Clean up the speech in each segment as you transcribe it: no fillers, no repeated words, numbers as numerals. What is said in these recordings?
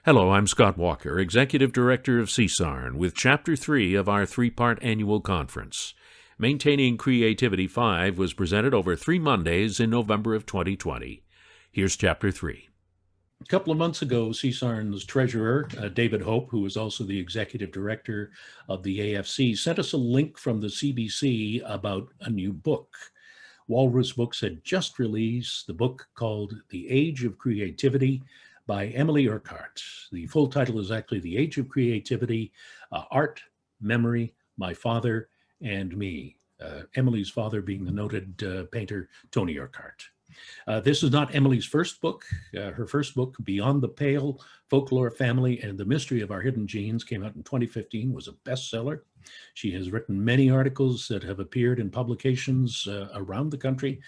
Hello, I'm Scott Walker, Executive Director of CSARN, with Chapter 3 of our three-part annual conference. Maintaining Creativity 5 was presented over 3 Mondays in November of 2020. Here's Chapter 3. A couple of months ago, CSARN's treasurer, David Hope, who is also the executive director of the AFC, sent us a link from the CBC about a new book. Walrus Books had just released the book called The Age of Creativity by Emily Urquhart. The full title is actually The Age of Creativity, Art, Memory, My Father, and Me. Emily's father being the noted painter Tony Urquhart. This is not Emily's first book. Her first book, Beyond the Pale, Folklore, Family, and the Mystery of Our Hidden Genes, came out in 2015, was a bestseller. She has written many articles that have appeared in publications around the country.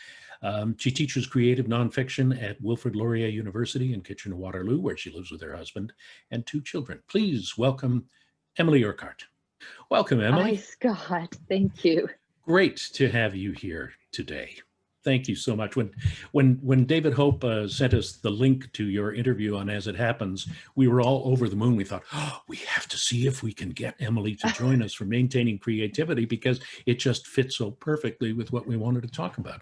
She teaches creative nonfiction at Wilfrid Laurier University in Kitchener-Waterloo, where she lives with her husband and 2 children. Please welcome Emily Urquhart. Welcome, Emily. Hi, Scott. Thank you. Great to have you here today. Thank you so much. When David Hope sent us the link to your interview on As It Happens, we were all over the moon. We thought, oh, we have to see if we can get Emily to join us for Maintaining Creativity, because it just fits so perfectly with what we wanted to talk about.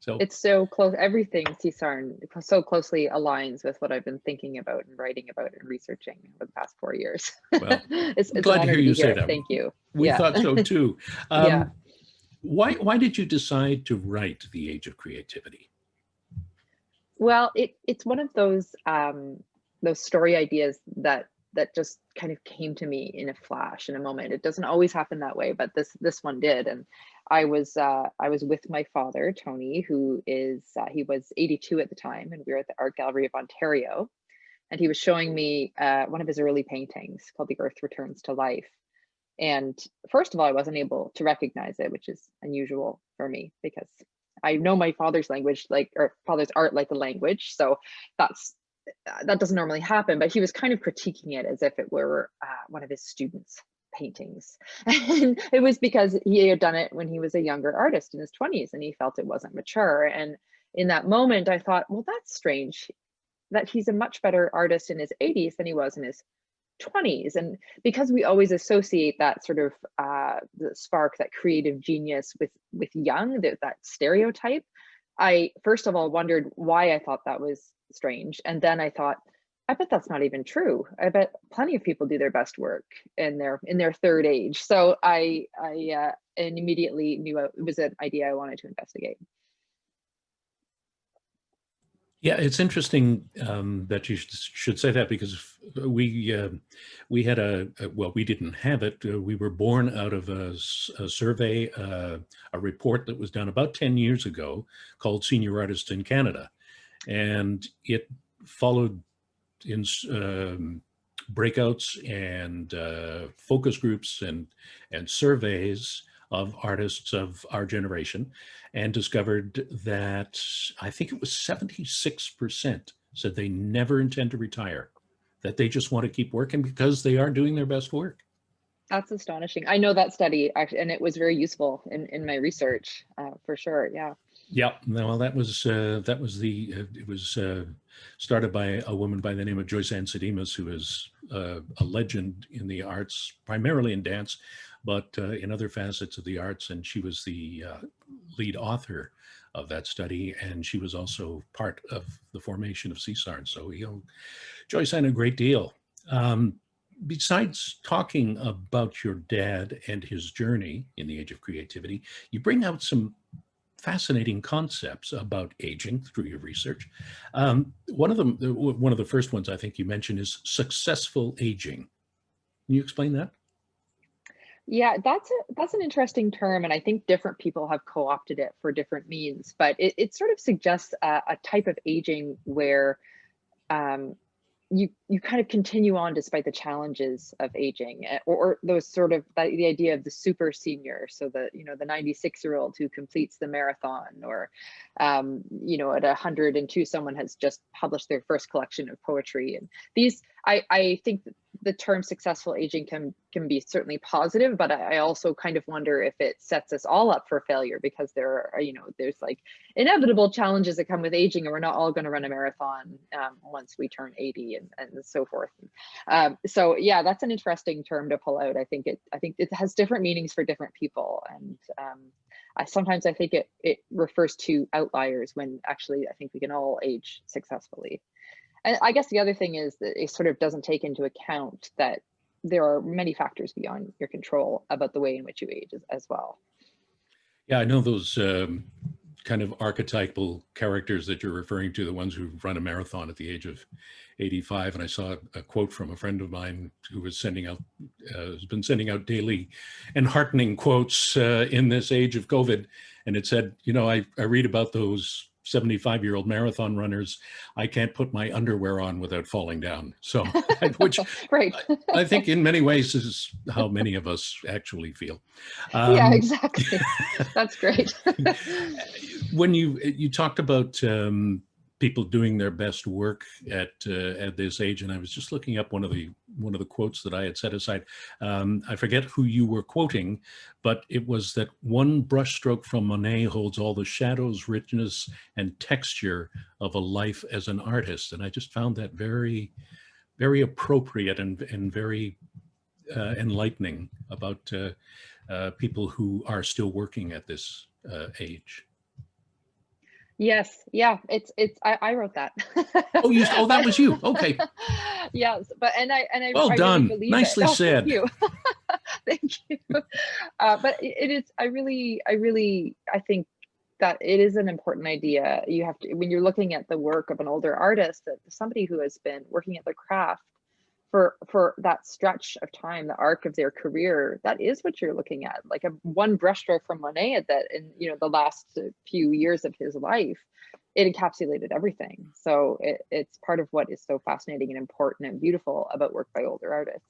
So it's so close. Everything CSARN so closely aligns with what I've been thinking about and writing about and researching over the past 4 years. Well, it's glad an honor to hear you say here. that. Thank you. We thought so too. Yeah. Why did you decide to write The Age of Creativity? Well, it's one of those story ideas that just kind of came to me in a flash, in a moment. It doesn't always happen that way, but this one did. And I was with my father, Tony, who is he was 82 at the time, and we were at the Art Gallery of Ontario, and he was showing me one of his early paintings called "The Earth Returns to Life." And first of all, I wasn't able to recognize it, which is unusual for me because I know my father's language, or father's art, like a language. So that doesn't normally happen, but he was kind of critiquing it as if it were one of his students' paintings. And it was because he had done it when he was a younger artist in his 20s and he felt it wasn't mature. And in that moment, I thought, well, that's strange that he's a much better artist in his 80s than he was in his 20s. And because we always associate that sort of the spark, that creative genius with young, that stereotype, I first of all wondered why I thought that was strange. And then I thought, I bet that's not even true. I bet plenty of people do their best work in their third age. So I immediately knew it was an idea I wanted to investigate. Yeah, it's interesting that you should say that, because we had we didn't have it. We were born out of a survey, a report that was done about 10 years ago called Senior Artists in Canada. And it followed in breakouts and focus groups and surveys of artists of our generation, and discovered that I think it was 76% said they never intend to retire, that they just want to keep working because they are doing their best work. That's astonishing. I know that study, actually, and it was very useful in my research, for sure. Yeah. Yeah, well, it was started by a woman by the name of Joyce Ansidimas, who is a legend in the arts, primarily in dance, but in other facets of the arts. And she was the lead author of that study, and she was also part of the formation of CSARN. So, Joyce had a great deal. Besides talking about your dad and his journey in the Age of Creativity, you bring out some fascinating concepts about aging through your research. One of the first ones I think you mentioned is successful aging. Can you explain that? Yeah, that's an interesting term, and I think different people have co-opted it for different means. But it sort of suggests a type of aging where you kind of continue on despite the challenges of aging, or those sort of the idea of the super senior. So the 96-year-old who completes the marathon, or at 102 someone has just published their first collection of poetry. And these, I think the term successful aging can be certainly positive, but I also kind of wonder if it sets us all up for failure, because there are, there's like inevitable challenges that come with aging, and we're not all going to run a marathon once we turn 80 and so forth. So yeah, that's an interesting term to pull out. I think it has different meanings for different people, and sometimes I think it refers to outliers, when actually I think we can all age successfully. And I guess the other thing is that it sort of doesn't take into account that there are many factors beyond your control about the way in which you age as well. Yeah, I know those kind of archetypal characters that you're referring to, the ones who run a marathon at the age of 85. And I saw a quote from a friend of mine who was has been sending out daily and heartening quotes in this age of COVID. And it said, I read about those 75-year-old marathon runners. I can't put my underwear on without falling down. So, which right. I think in many ways is how many of us actually feel. Yeah, exactly. That's great. When you talked about people doing their best work at this age, and I was just looking up one of the quotes that I had set aside. I forget who you were quoting, but it was that one brushstroke from Monet holds all the shadows, richness, and texture of a life as an artist, and I just found that very, very appropriate and very enlightening about people who are still working at this age. Yes, yeah, I wrote that. Oh, that was you. Okay. Yes, but I Well done. really believe Nicely it. said. Thank you. Thank you. But it is. I think that it is an important idea. You have to, when you're looking at the work of an older artist, that somebody who has been working at their craft for that stretch of time, the arc of their career, that is what you're looking at. Like one brushstroke from Monet at that, in the last few years of his life, it encapsulated everything. So it's part of what is so fascinating and important and beautiful about work by older artists.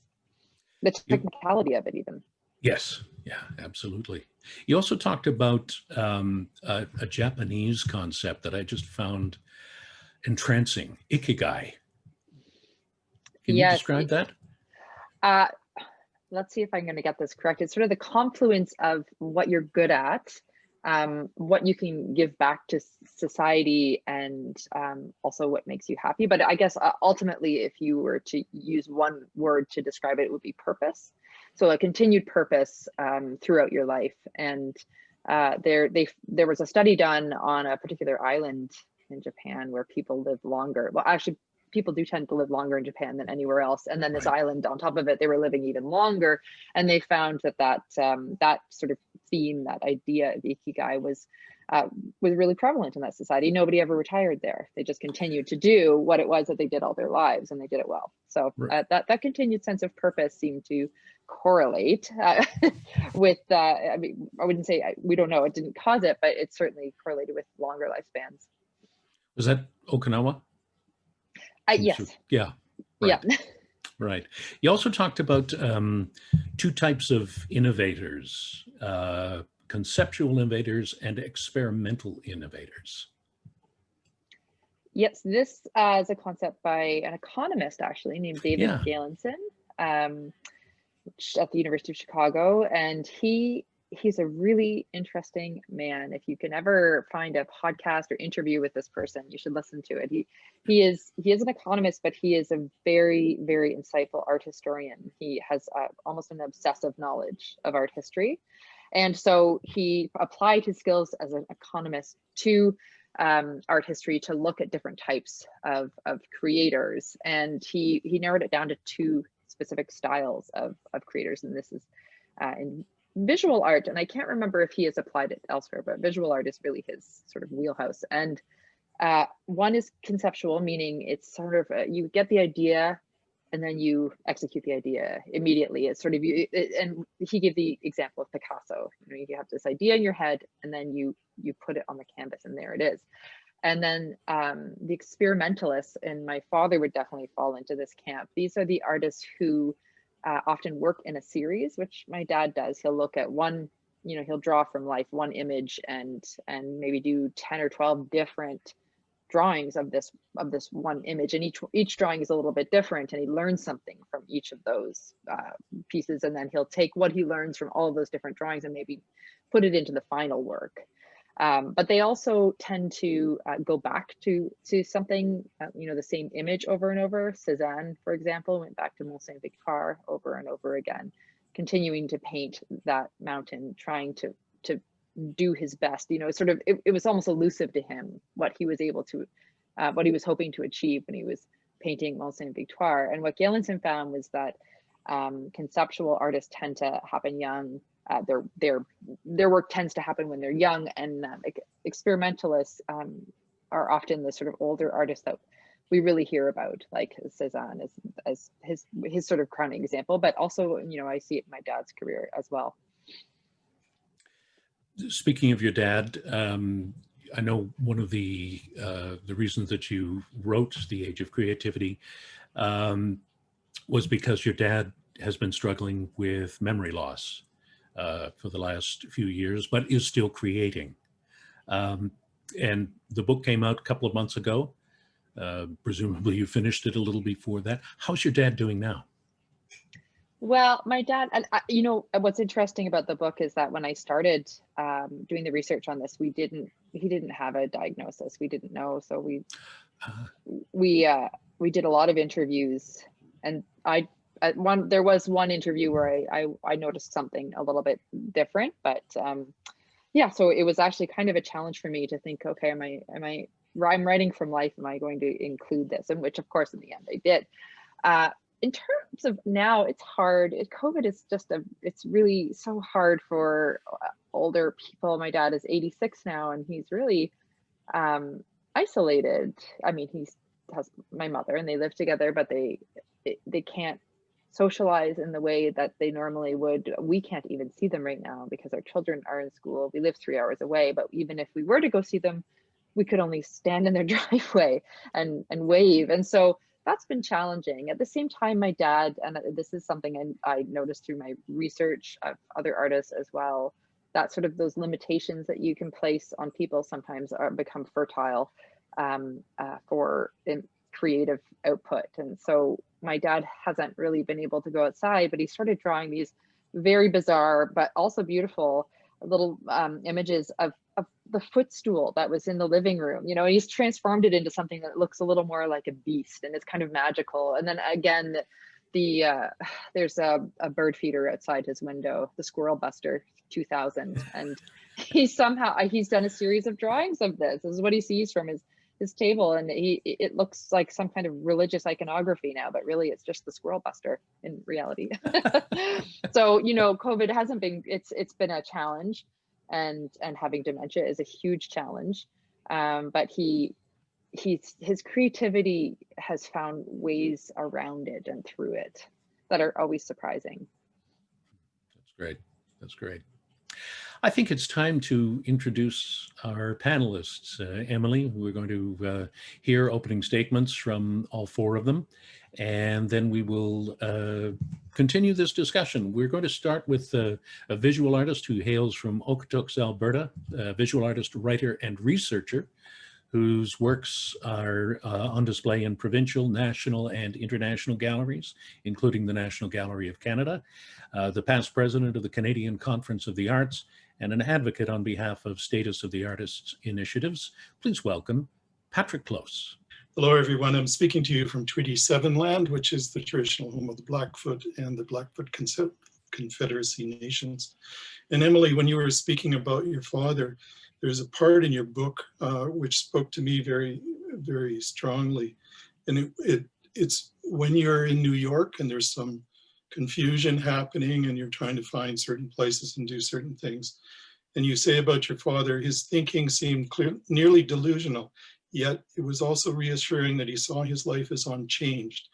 The technicality of it, even. Yes, yeah, absolutely. You also talked about a Japanese concept that I just found entrancing, Ikigai. Can you describe that? Let's see if I'm going to get this correct. It's sort of the confluence of what you're good at, what you can give back to society, and also what makes you happy. But I guess ultimately, if you were to use one word to describe it, it would be purpose. So a continued purpose throughout your life. And there was a study done on a particular island in Japan where people live longer. Well, actually, people do tend to live longer in Japan than anywhere else. And then this island on top of it, they were living even longer. And they found that sort of theme, that idea of Ikigai was really prevalent in that society. Nobody ever retired there. They just continued to do what it was that they did all their lives, and they did it well. So that continued sense of purpose seemed to correlate with, I mean, I wouldn't say, we don't know, it didn't cause it, but it certainly correlated with longer lifespans. Was that Okinawa? Yes. Yeah. Right. Yeah. Right. You also talked about two types of innovators, conceptual innovators and experimental innovators. Yes, this is a concept by an economist, actually, named David Galenson, at the University of Chicago. And he's a really interesting man. If you can ever find a podcast or interview with this person, you should listen to it. He is an economist, but he is a very, very insightful art historian. He has almost an obsessive knowledge of art history. And so he applied his skills as an economist to art history to look at different types of creators. And he narrowed it down to two specific styles of creators. And this is in visual art, and I can't remember if he has applied it elsewhere, but visual art is really his sort of wheelhouse. And one is conceptual, meaning it's sort of you get the idea and then you execute the idea immediately. It's sort of and he gave the example of Picasso. You have this idea in your head, and then you put it on the canvas, and there it is. And then the experimentalists, and my father would definitely fall into this camp. These are the artists who often work in a series, which my dad does. He'll look at one, he'll draw from life one image and maybe do 10 or 12 different drawings of this one image, and each drawing is a little bit different, and he learns something from each of those pieces, and then he'll take what he learns from all of those different drawings and maybe put it into the final work. But they also tend to go back to something, the same image over and over. Cézanne, for example, went back to Mont Saint-Victoire over and over again, continuing to paint that mountain, trying to do his best. It was almost elusive to him what he was able to, what he was hoping to achieve when he was painting Mont Saint-Victoire. And what Galenson found was that conceptual artists tend to happen young. Their work tends to happen when they're young, and experimentalists are often the sort of older artists that we really hear about, like Cézanne as his sort of crowning example. But also, I see it in my dad's career as well. Speaking of your dad, I know one of the reasons that you wrote The Age of Creativity was because your dad has been struggling with memory loss for the last few years, but is still creating. And the book came out a couple of months ago. Presumably you finished it a little before that. How's your dad doing now? Well, my dad, and what's interesting about the book is that when I started doing the research on this, he didn't have a diagnosis. We didn't know, so we did a lot of interviews, and there was one interview where I noticed something a little bit different, but yeah, so it was actually kind of a challenge for me to think, okay, I'm writing from life, am I going to include this? And which, of course, in the end I did. In terms of now, it's hard. COVID is it's really so hard for older people. My dad is 86 now, and he's really isolated. I mean, he has my mother, and they live together, but they can't socialize in the way that they normally would. We can't even see them right now because our children are in school. We live 3 hours away, but even if we were to go see them, we could only stand in their driveway and wave. And so that's been challenging. At the same time, my dad, and this is something I noticed through my research of other artists as well, that sort of those limitations that you can place on people sometimes become fertile for creative output. And so my dad hasn't really been able to go outside, but he started drawing these very bizarre, but also beautiful little images of the footstool that was in the living room. He's transformed it into something that looks a little more like a beast, and it's kind of magical. And then again, there's a bird feeder outside his window, the Squirrel Buster 2000, and he's done a series of drawings of this. This is what he sees from his table, and it looks like some kind of religious iconography now, but really it's just the Squirrel Buster in reality. So COVID hasn't been, it's been a challenge, and having dementia is a huge challenge, but his creativity has found ways around it and through it that are always surprising. That's great. I think it's time to introduce our panelists. Emily, we're going to hear opening statements from all four of them, and then we will continue this discussion. We're going to start with a visual artist who hails from Okotoks, Alberta, a visual artist, writer, and researcher whose works are on display in provincial, national, and international galleries, including the National Gallery of Canada, the past president of the Canadian Conference of the Arts, and an advocate on behalf of Status of the Artists initiatives. Please welcome Patrick Close. Hello, everyone. I'm speaking to you from Treaty 7 land, which is the traditional home of the Blackfoot and the Blackfoot Confederacy Nations. And Emily, when you were speaking about your father, there's a part in your book which spoke to me very, very strongly. And it's when you're in New York and there's some confusion happening and you're trying to find certain places and do certain things. And you say about your father, his thinking seemed nearly delusional, yet it was also reassuring that he saw his life as unchanged,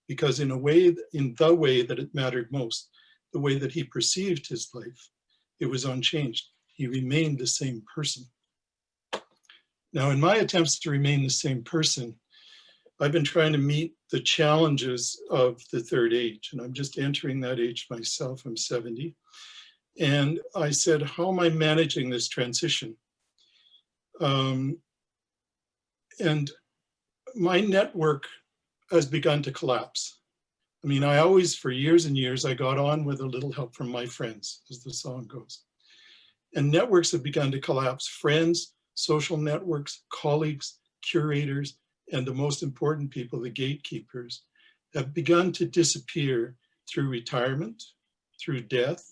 because in the way that it mattered most, the way that he perceived his life, it was unchanged. He remained the same person. Now, in my attempts to remain the same person, I've been trying to meet the challenges of the third age, and I'm just entering that age myself. I'm 70. And I said, how am I managing this transition? And And my network has begun to collapse. I mean, I always, for years and years, I got on with a little help from my friends, as the song goes. And networks have begun to collapse. Friends, social networks, colleagues, curators, and the most important people, the gatekeepers, have begun to disappear through retirement, through death,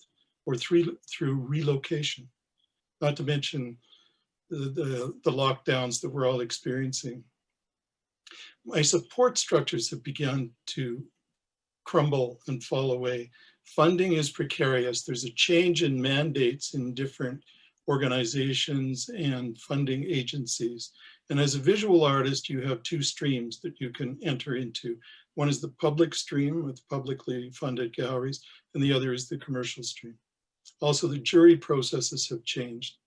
or through relocation, not to mention the lockdowns that we're all experiencing. My support structures have begun to crumble and fall away. Funding is precarious. There's a change in mandates in different organizations and funding agencies. And as a visual artist, you have two streams that you can enter into. One is the public stream with publicly funded galleries, and the other is the commercial stream. Also, the jury processes have changed.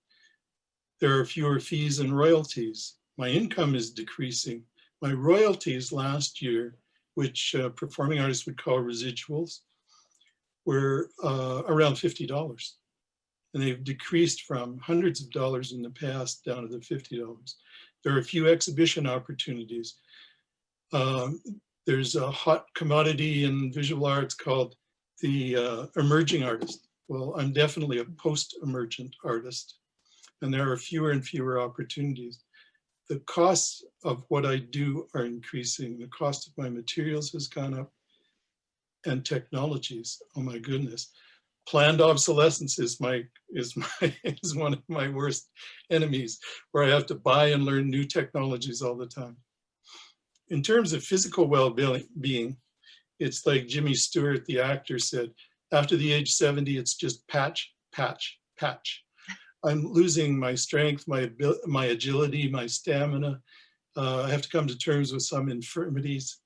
There are fewer fees and royalties. My income is decreasing. My royalties last year, which performing artists would call residuals, were around $50. And they've decreased from hundreds of dollars in the past down to the $50. There are a few exhibition opportunities. There's a hot commodity in visual arts called the emerging artist. Well, I'm definitely a post-emergent artist, and there are fewer and fewer opportunities. The costs of what I do are increasing. The cost of my materials has gone up, and technologies, oh my goodness. Planned obsolescence is one of my worst enemies, where I have to buy and learn new technologies all the time. In terms of physical well-being, it's like Jimmy Stewart, the actor, said, after the age 70, it's just patch, patch, patch. I'm losing my strength, my agility, my stamina. I have to come to terms with some infirmities,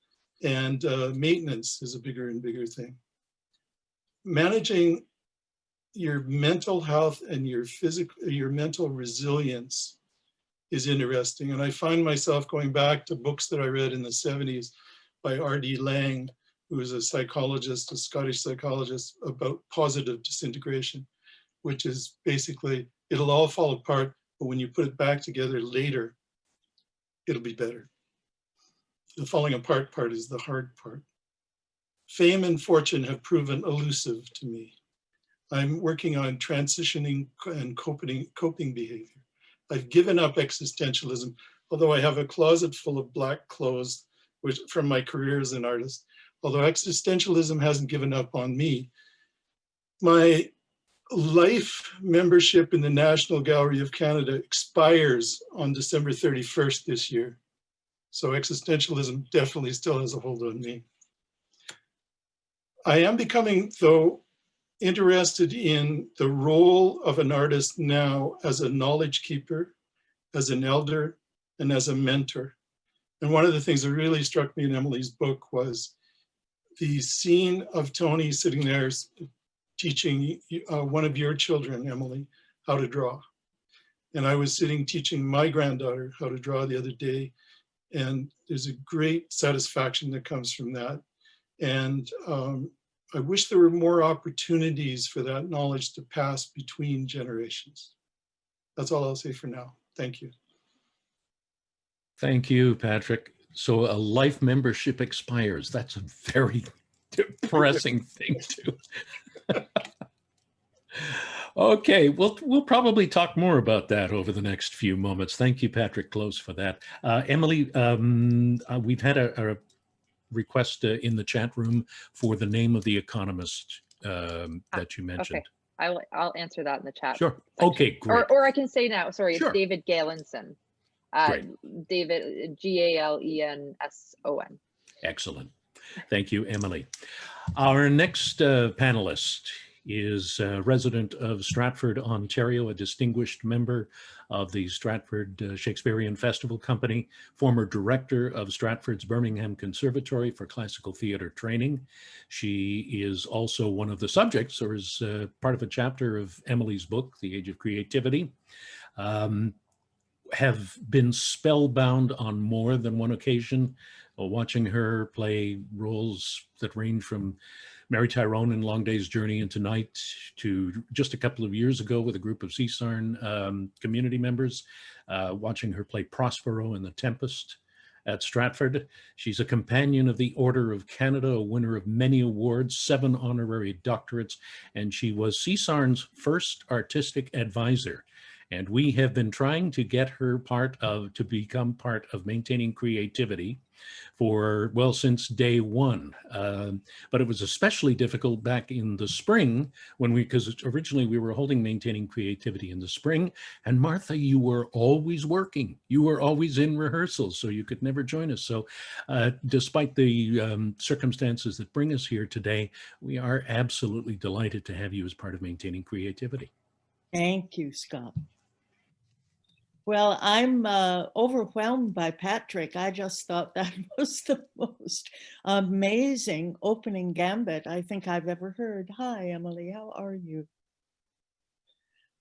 and maintenance is a bigger and bigger thing. Managing your mental health and your mental resilience is interesting. And I find myself going back to books that I read in the 70s by R.D. Laing, who is a psychologist, a Scottish psychologist, about positive disintegration, which is basically, it'll all fall apart, but when you put it back together later, it'll be better. The falling apart part is the hard part. Fame and fortune have proven elusive to me. I'm working on transitioning and coping behavior. I've given up existentialism, although I have a closet full of black clothes from my career as an artist. Although existentialism hasn't given up on me, my life membership in the National Gallery of Canada expires on December 31st this year. So existentialism definitely still has a hold on me. I am becoming, though, interested in the role of an artist now as a knowledge keeper, as an elder, and as a mentor. And one of the things that really struck me in Emily's book was the scene of Tony sitting there teaching one of your children, Emily, how to draw. And I was sitting teaching my granddaughter how to draw the other day. And there's a great satisfaction that comes from that. And I wish there were more opportunities for that knowledge to pass between generations. That's all I'll say for now. Thank you. Thank you, Patrick. So a life membership expires. That's a very depressing thing to. Okay, we'll probably talk more about that over the next few moments. Thank you, Patrick Close, for that. Emily, we've had a request in the chat room for the name of the economist that you mentioned. Okay, I'll answer that in the chat. Sure. Section. Okay, great. Or I can say now. Sorry, Sure. it's David Galenson. David, Galenson. Excellent. Thank you, Emily. Our next panelist is a resident of Stratford, Ontario, a distinguished member of the Stratford Shakespearean Festival Company, former director of Stratford's Birmingham Conservatory for Classical Theatre Training. She is also one of the subjects, or is part of a chapter of Emily's book, The Age of Creativity. Have been spellbound on more than one occasion watching her play roles that range from Mary Tyrone in Long Day's Journey into Night to just a couple of years ago with a group of CSARN community members, watching her play Prospero in The Tempest at Stratford. She's a companion of the Order of Canada, a winner of many awards, 7 honorary doctorates, and she was CSARN's first artistic advisor. And we have been trying to get her to become part of Maintaining Creativity for, well, since day one. But it was especially difficult back in the spring because originally we were holding Maintaining Creativity in the spring. And Martha, you were always working. You were always in rehearsals, so you could never join us. So despite the circumstances that bring us here today, we are absolutely delighted to have you as part of Maintaining Creativity. Thank you, Scott. Well, I'm overwhelmed by Patrick. I just thought that was the most amazing opening gambit I think I've ever heard. Hi, Emily, how are you?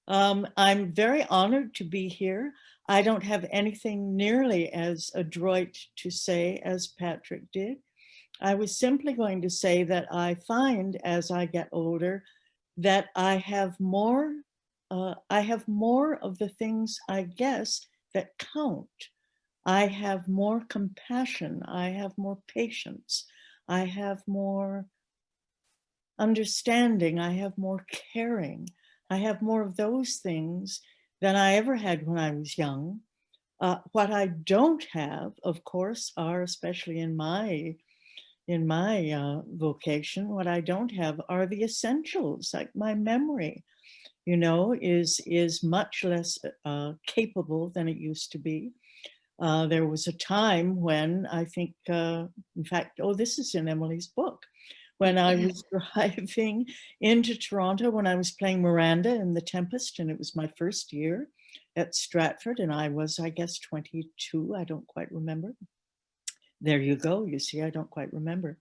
I'm very honored to be here. I don't have anything nearly as adroit to say as Patrick did. I was simply going to say that I find as I get older that I have more of the things, I guess, that count. I have more compassion. I have more patience. I have more understanding. I have more caring. I have more of those things than I ever had when I was young. What I don't have, of course, are, especially in my vocation, what I don't have are the essentials, like my memory, is much less capable than it used to be. There was a time when I think, in fact, this is in Emily's book, when I was driving into Toronto when I was playing Miranda in The Tempest, and it was my first year at Stratford, and I was, I guess, 22, I don't quite remember. There you go, you see, I don't quite remember.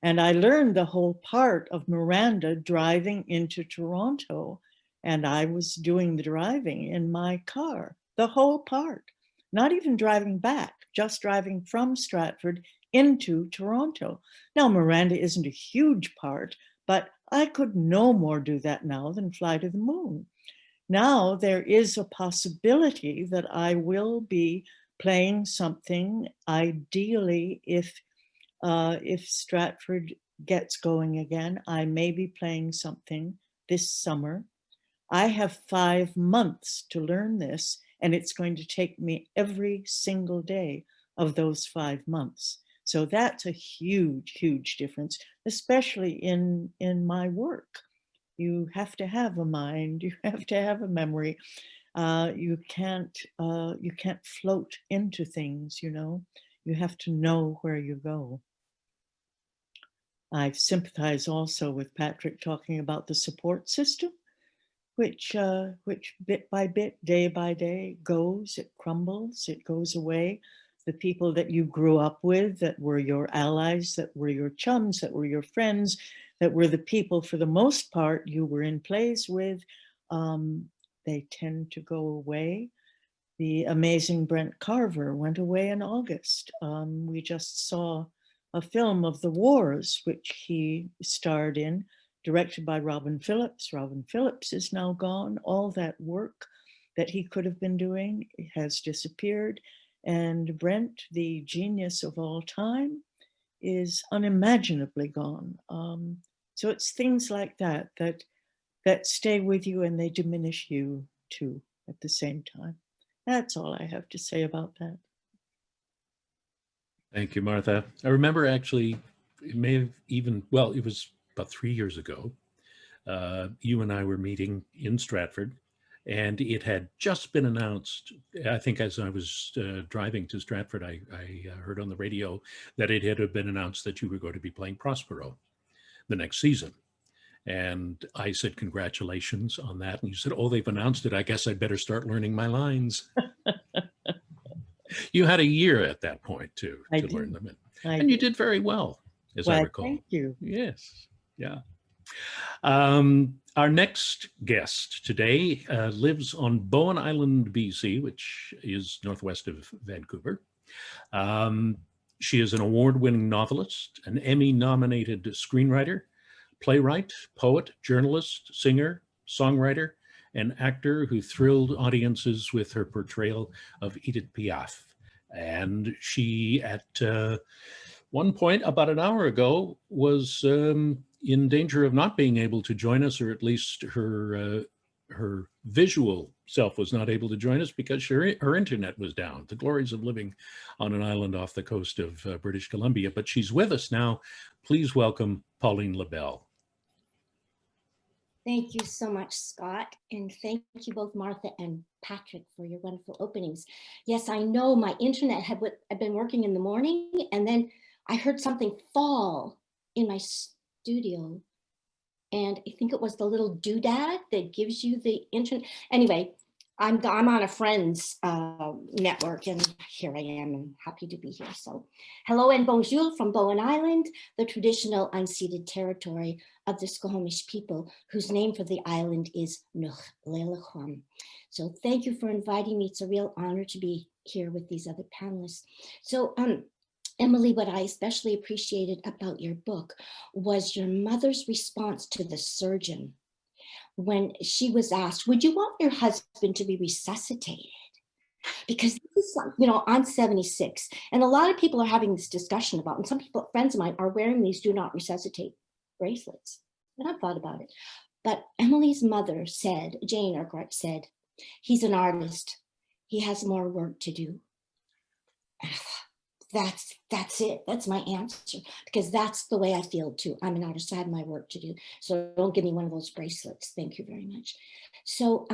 And I learned the whole part of Miranda driving into Toronto, and I was doing the driving in my car, the whole part, not even driving back, just driving from Stratford into Toronto. Now, Miranda isn't a huge part, but I could no more do that now than fly to the moon. Now there is a possibility that I will be playing something, ideally, if Stratford gets going again, I may be playing something this summer. I have 5 months to learn this, and it's going to take me every single day of those 5 months. So that's a huge, huge difference, especially in my work. You have to have a mind, you have to have a memory. You can't float into things, you have to know where you go. I sympathize also with Patrick talking about the support system, which bit by bit, day by day it crumbles, it goes away. The people that you grew up with, that were your allies, that were your chums, that were your friends, that were the people for the most part you were in plays with, they tend to go away. The amazing Brent Carver went away in August. We just saw a film of the wars, which he starred in, directed by Robin Phillips. Robin Phillips is now gone. All that work that he could have been doing has disappeared. And Brent, the genius of all time, is unimaginably gone. So it's things like that stay with you, and they diminish you too at the same time. That's all I have to say about that. Thank you, Martha. I remember actually, it may have even, well, it was about 3 years ago. You and I were meeting in Stratford, and it had just been announced. I think as I was driving to Stratford, I heard on the radio that it had been announced that you were going to be playing Prospero the next season. And I said, congratulations on that. And you said, oh, they've announced it. I guess I'd better start learning my lines. You had a year at that point to learn them. And you did very well, as I recall. Thank you. Yes. Yeah. Our next guest today lives on Bowen Island, BC, which is northwest of Vancouver. She is an award-winning novelist, an Emmy-nominated screenwriter, playwright, poet, journalist, singer, songwriter, and actor who thrilled audiences with her portrayal of Edith Piaf. And she, at one point, about an hour ago, was in danger of not being able to join us, or at least her visual self was not able to join us because her internet was down. The glories of living on an island off the coast of British Columbia. But she's with us now. Please welcome Pauline Labelle. Thank you so much, Scott. And thank you both, Martha and Patrick, for your wonderful openings. Yes, I know my internet had been working in the morning, and then I heard something fall in my studio. And I think it was the little doodad that gives you the internet. Anyway, I'm on a friend's network, and here I am, and happy to be here. So hello and bonjour from Bowen Island, the traditional unceded territory of the Squamish people, whose name for the island is Nuch Lelachwam. So thank you for inviting me. It's a real honor to be here with these other panelists. So Emily, what I especially appreciated about your book was your mother's response to the surgeon when she was asked, would you want your husband to be resuscitated? Because this is, I'm 76, and a lot of people are having this discussion about, and some people, friends of mine, are wearing these do not resuscitate bracelets. And I've thought about it. But Emily's mother said, Jane Urquhart said, he's an artist. He has more work to do. And I thought, that's it. That's my answer, because that's the way I feel too. I'm an artist. I have my work to do. So don't give me one of those bracelets. Thank you very much. So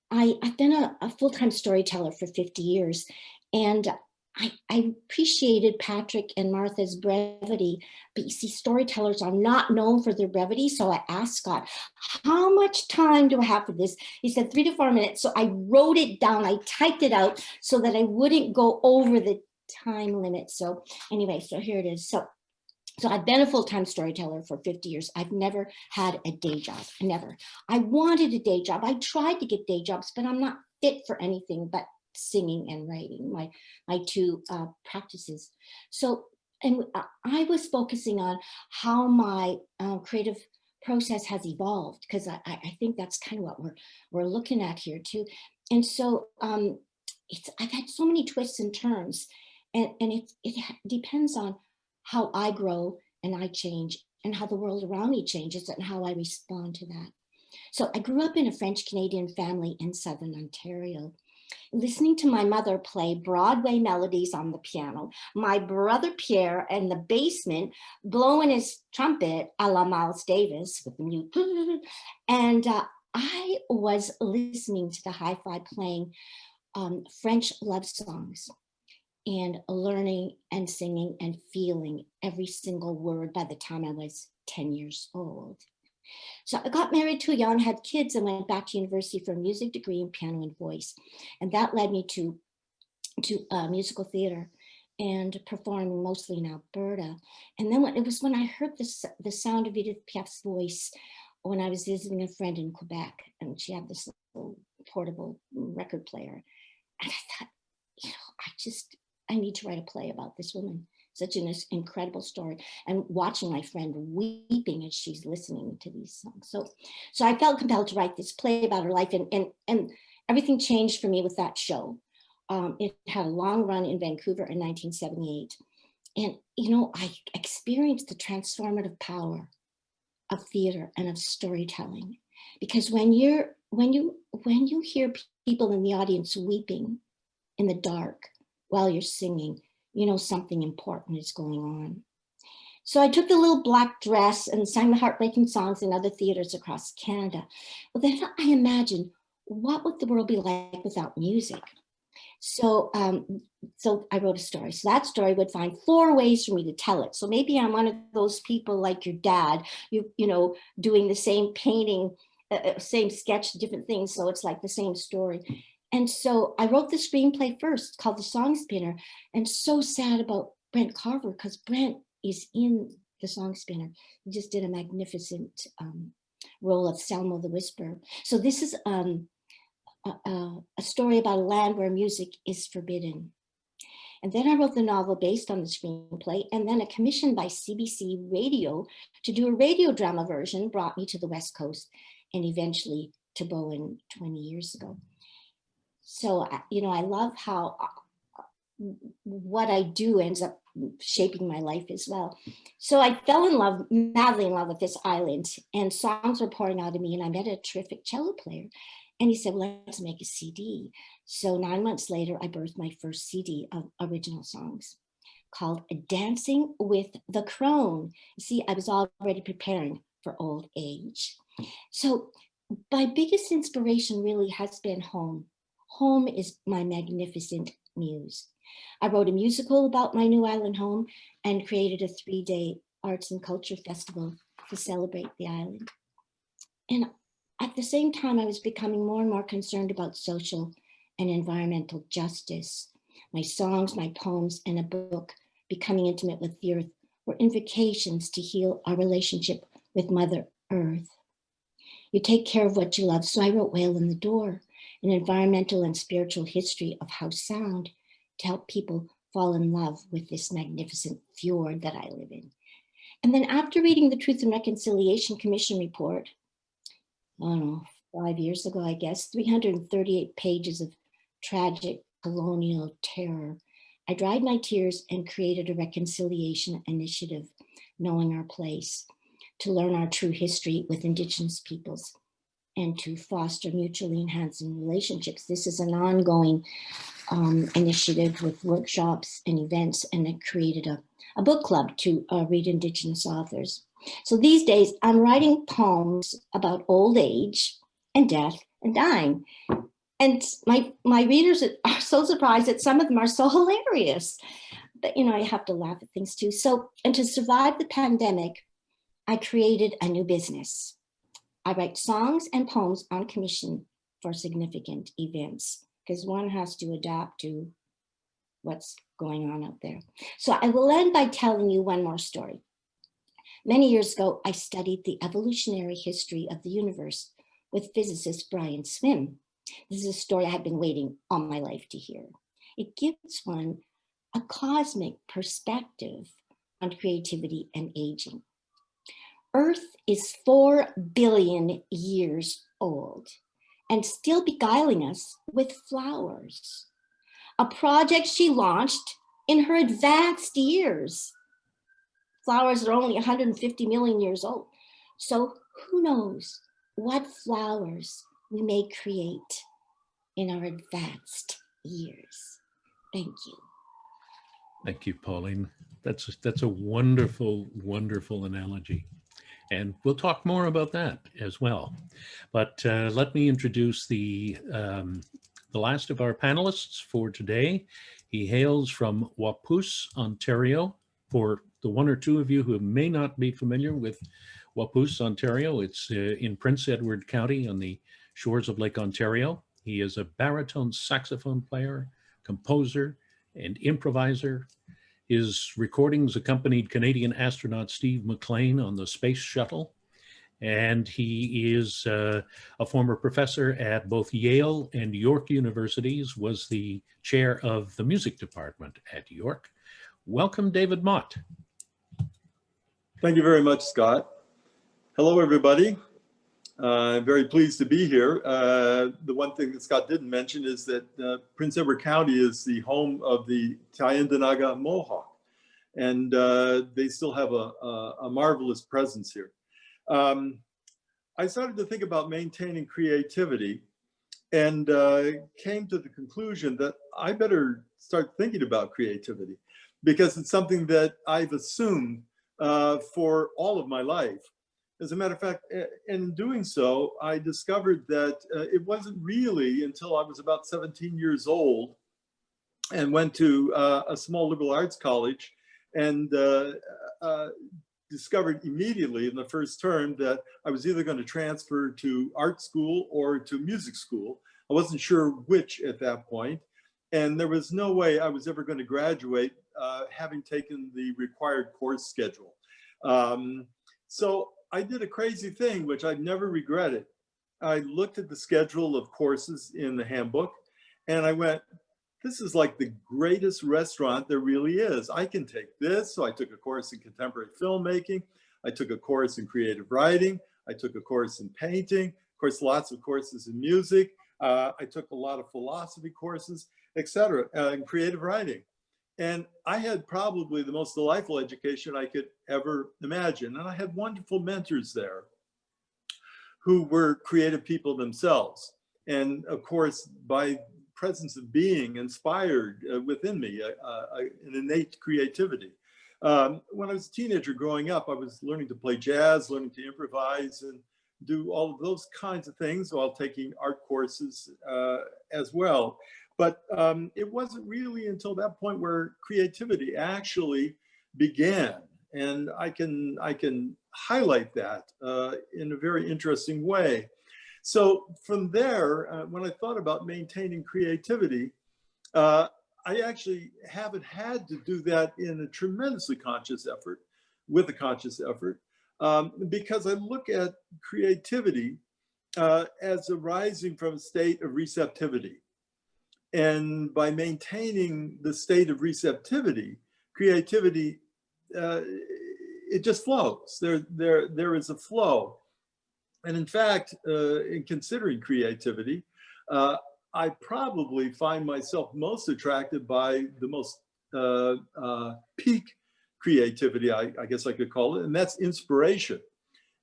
I've been a full-time storyteller for 50 years, and I appreciated Patrick and Martha's brevity, but you see, storytellers are not known for their brevity. So I asked Scott, how much time do I have for this? He said 3 to 4 minutes. So I wrote it down. I typed it out so that I wouldn't go over the time limit. So anyway, so here it is. So I've been a full-time storyteller for 50 years. I've never had a day job, never. I wanted a day job. I tried to get day jobs, but I'm not fit for anything but singing and writing, my two practices. So, and I was focusing on how my creative process has evolved, because I think that's kind of what we're looking at here too. And so I've had so many twists and turns, and it depends on how I grow and I change, and how the world around me changes, and how I respond to that. So I grew up in a French-Canadian family in Southern Ontario, listening to my mother play Broadway melodies on the piano, my brother Pierre in the basement blowing his trumpet a la Miles Davis with the mute. And I was listening to the hi-fi playing French love songs, and learning and singing and feeling every single word by the time I was 10 years old. So I got married too young, had kids, and went back to university for a music degree in piano and voice. And that led me to musical theater and performing mostly in Alberta. And then it was when I heard the sound of Edith Piaf's voice when I was visiting a friend in Quebec, and she had this little portable record player. And I thought, I need to write a play about this woman. Such an incredible story, and watching my friend weeping as she's listening to these songs. So I felt compelled to write this play about her life, and everything changed for me with that show. It had a long run in Vancouver in 1978. And, I experienced the transformative power of theater and of storytelling, because when you hear people in the audience weeping in the dark while you're singing, something important is going on. So I took the little black dress and sang the heartbreaking songs in other theaters across Canada. Well, then I imagined, what would the world be like without music? So I wrote a story. So that story would find 4 ways for me to tell it. So maybe I'm one of those people like your dad, doing the same painting, same sketch, different things. So it's like the same story. And so I wrote the screenplay first, called The Song Spinner, and so sad about Brent Carver, because Brent is in The Song Spinner. He just did a magnificent role of Selma the Whisperer. So this is a story about a land where music is forbidden. And then I wrote the novel based on the screenplay, and then a commission by CBC Radio to do a radio drama version brought me to the West Coast and eventually to Bowen 20 years ago. So, you know, I love how what I do ends up shaping my life as well. So I fell in love, madly in love with this island, and songs were pouring out of me, and I met a terrific cello player, and he said, well, let's make a CD. So 9 months later, I birthed my first CD of original songs called Dancing with the Crone. You see, I was already preparing for old age. So my biggest inspiration really has been home. Home is my magnificent muse. I wrote a musical about my new island home and created a 3-day arts and culture festival to celebrate the island. And at the same time, I was becoming more and more concerned about social and environmental justice. My songs, my poems, and a book, Becoming Intimate with the Earth, were invocations to heal our relationship with Mother Earth. You take care of what you love. So I wrote Whale in the Door, an environmental and spiritual history of how sound to help people fall in love with this magnificent fjord that I live in. And then after reading the Truth and Reconciliation Commission report, I don't know, 5 years ago, I guess, 338 pages of tragic colonial terror, I dried my tears and created a reconciliation initiative, Knowing Our Place, to learn our true history with Indigenous peoples and to foster mutually enhancing relationships. This is an ongoing initiative with workshops and events, and I created a book club to read Indigenous authors. So these days I'm writing poems about old age and death and dying. And my readers are so surprised that some of them are so hilarious. But, you know, I have to laugh at things too. So, and to survive the pandemic, I created a new business. I write songs and poems on commission for significant events, because one has to adapt to what's going on out there. So I will end by telling you one more story. Many years ago, I studied the evolutionary history of the universe with physicist Brian Swim. This is a story I have been waiting all my life to hear. It gives one a cosmic perspective on creativity and aging. Earth is 4 billion years old and still beguiling us with flowers. A project she launched in her advanced years. Flowers are only 150 million years old. So who knows what flowers we may create in our advanced years. Thank you. Thank you, Pauline. That's a wonderful, wonderful analogy. And we'll talk more about that as well. But let me introduce the last of our panelists for today. He hails from Wapoos, Ontario. For the one or two of you who may not be familiar with Wapoos, Ontario, it's in Prince Edward County on the shores of Lake Ontario. He is a baritone saxophone player, composer, and improviser. His recordings accompanied Canadian astronaut Steve McLean on the space shuttle. And he is a former professor at both Yale and York universities, was the chair of the music department at York. Welcome, David Mott. Thank you very much, Scott. Hello, everybody. I'm very pleased to be here. The one thing that Scott didn't mention is that Prince Edward County is the home of the Tyendinaga Mohawk, and they still have a marvelous presence here. I started to think about maintaining creativity and came to the conclusion that I better start thinking about creativity, because it's something that I've assumed for all of my life. As a matter of fact, in doing so, I discovered that it wasn't really until I was about 17 years old and went to a small liberal arts college and discovered immediately in the first term that I was either going to transfer to art school or to music school. I wasn't sure which at that point, and there was no way I was ever going to graduate having taken the required course schedule. So I did a crazy thing, which I've never regretted. I looked at the schedule of courses in the handbook and I went, this is like the greatest restaurant there really is. I can take this. So I took a course in contemporary filmmaking. I took a course in creative writing. I took a course in painting. Of course, lots of courses in music. I took a lot of philosophy courses, etc., in creative writing. And I had probably the most delightful education I could ever imagine. And I had wonderful mentors there who were creative people themselves. And of course, by presence of being inspired within me, an innate creativity. When I was a teenager growing up, I was learning to play jazz, learning to improvise, and do all of those kinds of things while taking art courses as well. But it wasn't really until that point where creativity actually began. And I can highlight that in a very interesting way. So from there, when I thought about maintaining creativity, I actually haven't had to do that in a tremendously conscious effort, with a conscious effort, because I look at creativity as arising from a state of receptivity. And by maintaining the state of receptivity, creativity, it just flows. There is a flow. And in fact, in considering creativity, I probably find myself most attracted by the most peak creativity, I guess I could call it, and that's inspiration.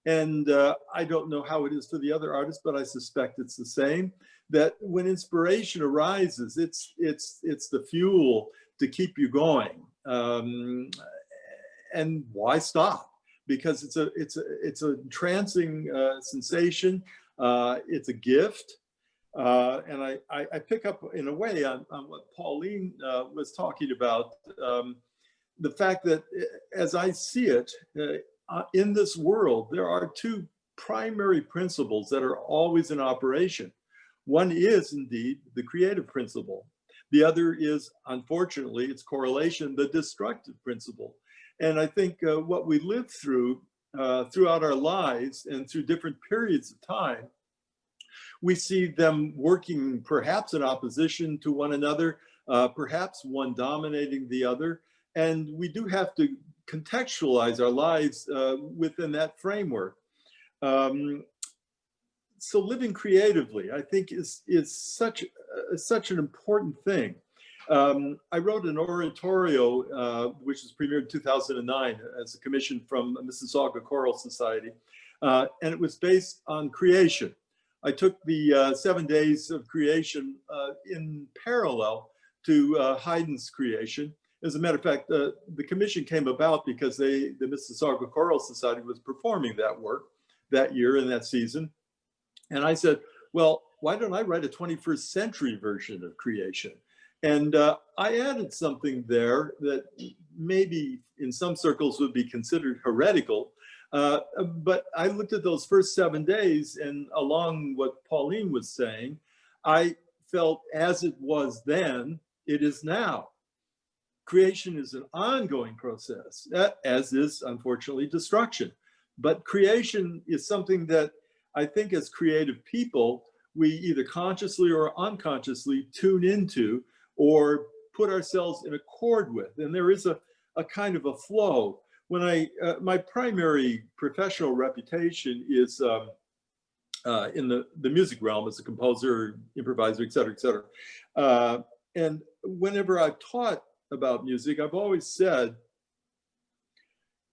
And I don't know how it is for the other artists, but I suspect it's the same, that when inspiration arises, it's the fuel to keep you going. And why stop? Because it's a entrancing sensation. It's a gift. And I pick up in a way on what Pauline was talking about, the fact that as I see it, in this world, there are two primary principles that are always in operation. One is indeed the creative principle. The other is, unfortunately, its correlation, the destructive principle. And I think what we live through throughout our lives and through different periods of time, we see them working perhaps in opposition to one another, perhaps one dominating the other. And we do have to contextualize our lives within that framework. So living creatively, I think, is such an important thing. I wrote an oratorio, which was premiered in 2009 as a commission from Mississauga Choral Society, and it was based on creation. I took the 7 days of creation in parallel to Haydn's creation. As a matter of fact, the commission came about because the Mississauga Choral Society was performing that work that year in that season. And I said, well, why don't I write a 21st century version of creation? And I added something there that maybe in some circles would be considered heretical. But I looked at those first 7 days, and along what Pauline was saying, I felt as it was then, it is now. Creation is an ongoing process, as is, unfortunately, destruction. But creation is something that I think as creative people, we either consciously or unconsciously tune into or put ourselves in accord with. And there is a kind of a flow. When my primary professional reputation is in the music realm as a composer, improviser, et cetera, et cetera. And whenever I've taught about music, I've always said,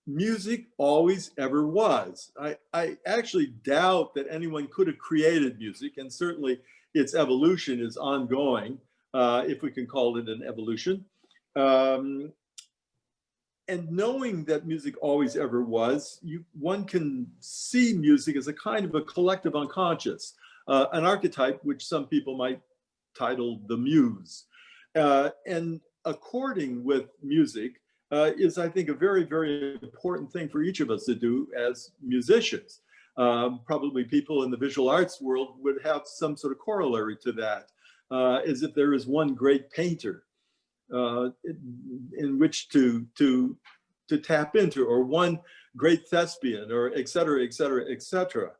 music always ever was. I actually doubt that anyone could have created music, and certainly its evolution is ongoing, if we can call it an evolution. And knowing that music always ever was, one can see music as a kind of a collective unconscious, an archetype which some people might title the muse. And according with music is, I think, a very, very important thing for each of us to do as musicians. Probably people in the visual arts world would have some sort of corollary to that, as if there is one great painter in which to tap into, or one great thespian, or et cetera, et cetera, et cetera.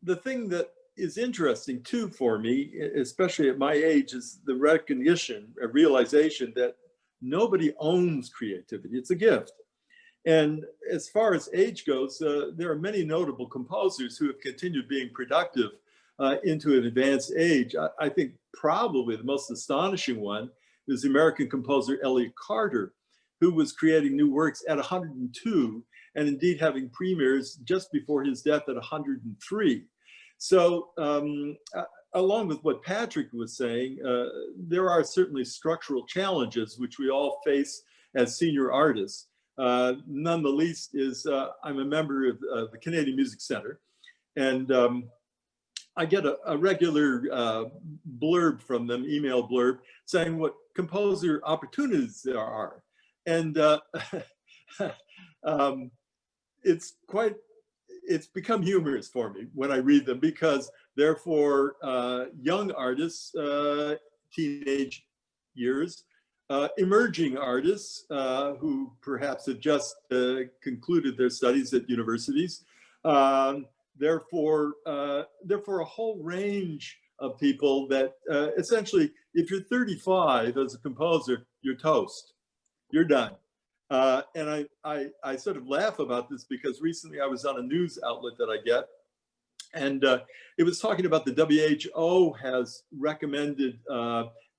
The thing that is interesting too for me, especially at my age, is the recognition, a realization that nobody owns creativity. It's a gift. And as far as age goes, there are many notable composers who have continued being productive into an advanced age. I think probably the most astonishing one is the American composer Elliott Carter, who was creating new works at 102, and indeed having premieres just before his death at 103. So along with what Patrick was saying, there are certainly structural challenges which we all face as senior artists. None the least is I'm a member of the Canadian Music Centre, and I get a regular blurb from them, email blurb, saying what composer opportunities there are. And it's become humorous for me when I read them, because they're for young artists, teenage years, emerging artists who perhaps have just concluded their studies at universities. Therefore, a whole range of people that essentially, if you're 35 as a composer, you're toast, you're done. And I sort of laugh about this because recently I was on a news outlet that I get, and it was talking about the WHO has recommended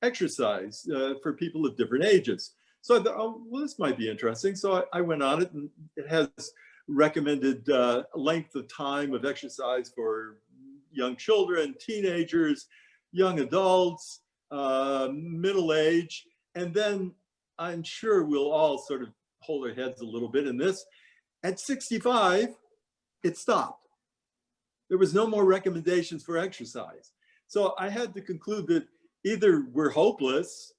exercise for people of different ages. So I thought, oh, well, this might be interesting. So I went on it, and it has recommended length of time of exercise for young children, teenagers, young adults, middle age. And then I'm sure we'll all sort of hold our heads a little bit in this. At 65, it stopped. There was no more recommendations for exercise. So I had to conclude that either we're hopeless,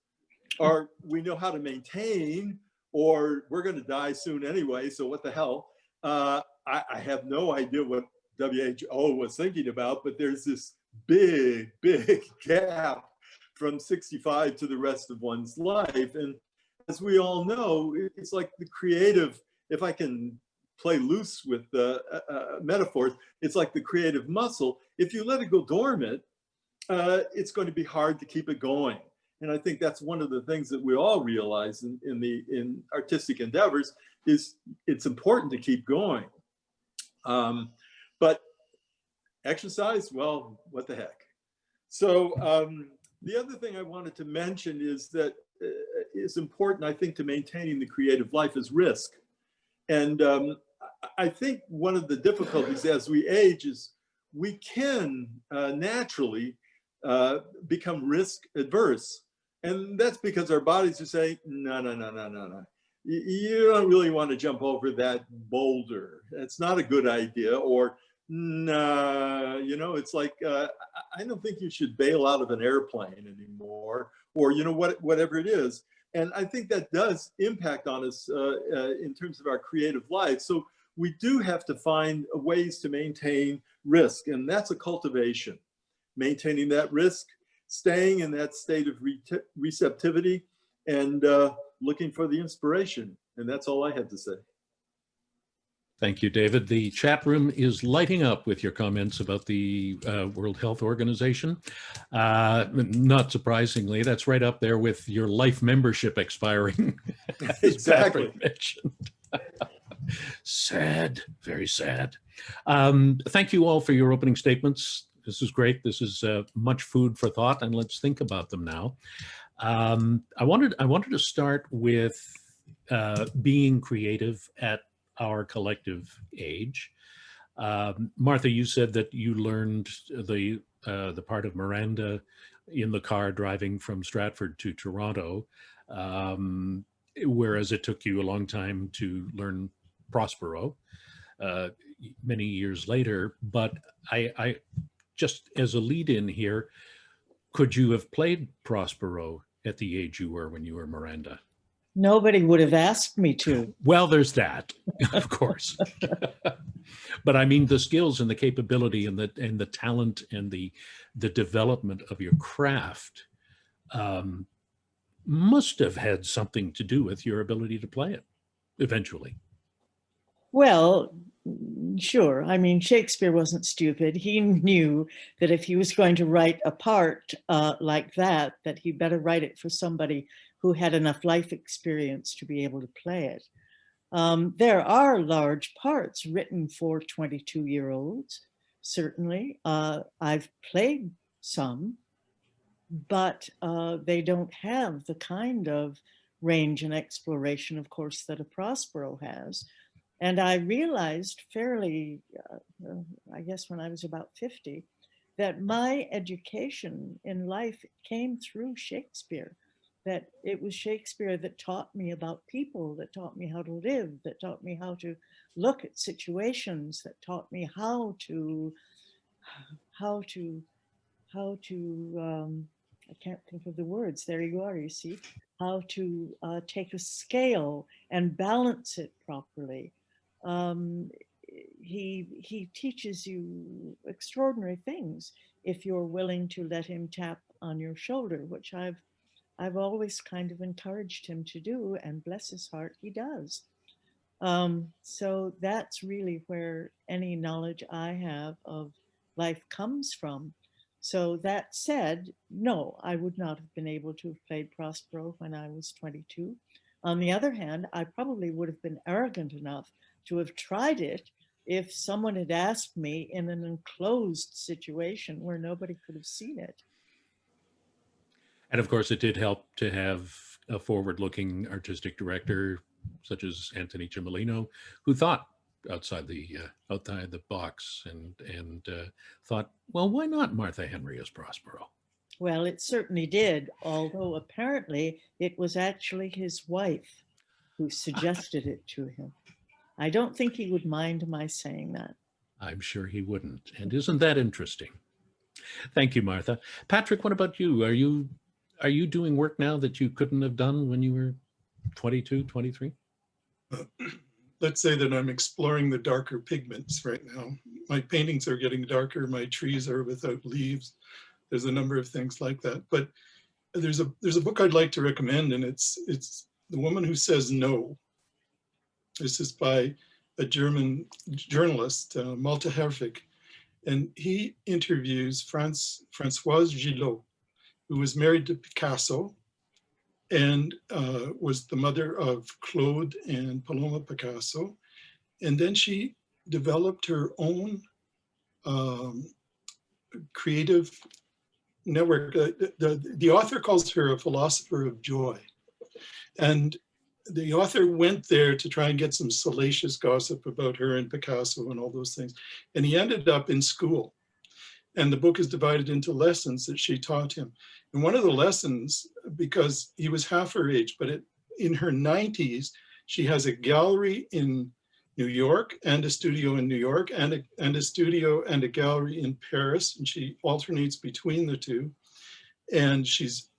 or we know how to maintain, or we're going to die soon anyway, so what the hell. I have no idea what WHO was thinking about, but there's this big gap from 65 to the rest of one's life. And as we all know, it's like the creative, if I can play loose with metaphors, it's like the creative muscle. If you let it go dormant, it's going to be hard to keep it going. And I think that's one of the things that we all realize in artistic endeavors, is it's important to keep going. But exercise, well, what the heck. So the other thing I wanted to mention is that is important, I think, to maintaining the creative life is risk. And I think one of the difficulties as we age is we can naturally become risk adverse. And that's because our bodies are saying, no. You don't really want to jump over that boulder. It's not a good idea. Or, nah, you know, it's like, I don't think you should bail out of an airplane anymore, or, you know, whatever it is. And I think that does impact on us in terms of our creative life. So we do have to find ways to maintain risk, and that's a cultivation. Maintaining that risk, staying in that state of receptivity, and looking for the inspiration. And that's all I had to say. Thank you, David. The chat room is lighting up with your comments about the World Health Organization. Not surprisingly, that's right up there with your life membership expiring. Exactly. Mentioned. Sad, very sad. Thank you all for your opening statements. This is great. This is much food for thought, and let's think about them now. I wanted to start with being creative at our collective age. Martha, you said that you learned the part of Miranda in the car driving from Stratford to Toronto, whereas it took you a long time to learn Prospero many years later. But I just as a lead in here, could you have played Prospero at the age you were when you were Miranda? Nobody would have asked me to. Well, there's that, of course. But I mean, the skills and the capability and the talent and the development of your craft must have had something to do with your ability to play it eventually. Well, Sure. I mean, Shakespeare wasn't stupid. He knew that if he was going to write a part like that he'd better write it for somebody who had enough life experience to be able to play it. There are large parts written for 22-year-olds, certainly. I've played some, but they don't have the kind of range and exploration, of course, that a Prospero has. And I realized fairly, I guess when I was about 50, that my education in life came through Shakespeare, that it was Shakespeare that taught me about people, that taught me how to live, that taught me how to look at situations, that taught me how to I can't think of the words. There you are, you see, how to take a scale and balance it properly. He teaches you extraordinary things if you're willing to let him tap on your shoulder, which I've always kind of encouraged him to do, and bless his heart, he does. So that's really where any knowledge I have of life comes from. So that said, no, I would not have been able to have played Prospero when I was 22. On the other hand, I probably would have been arrogant enough to have tried it if someone had asked me in an enclosed situation where nobody could have seen it. And of course, it did help to have a forward-looking artistic director such as Anthony Cimolino, who thought outside the box and thought, well, why not Martha Henry as Prospero? Well, it certainly did, although apparently it was actually his wife who suggested it to him. I don't think he would mind my saying that. I'm sure he wouldn't. And isn't that interesting? Thank you, Martha. Patrick, what about you? Are you doing work now that you couldn't have done when you were 22, 23? Let's say that I'm exploring the darker pigments right now. My paintings are getting darker. My trees are without leaves. There's a number of things like that. But there's a book I'd like to recommend, and it's The Woman Who Says No. This is by a German journalist, Malte Herwig, and he interviews Françoise Gillot, who was married to Picasso and was the mother of Claude and Paloma Picasso. And then she developed her own creative network. The author calls her a philosopher of joy. And the author went there to try and get some salacious gossip about her and Picasso and all those things. And he ended up in school. And the book is divided into lessons that she taught him. And one of the lessons, because he was half her age, but in her 90s, she has a gallery in New York and a studio in New York and a studio and a gallery in Paris. And she alternates between the two. And she's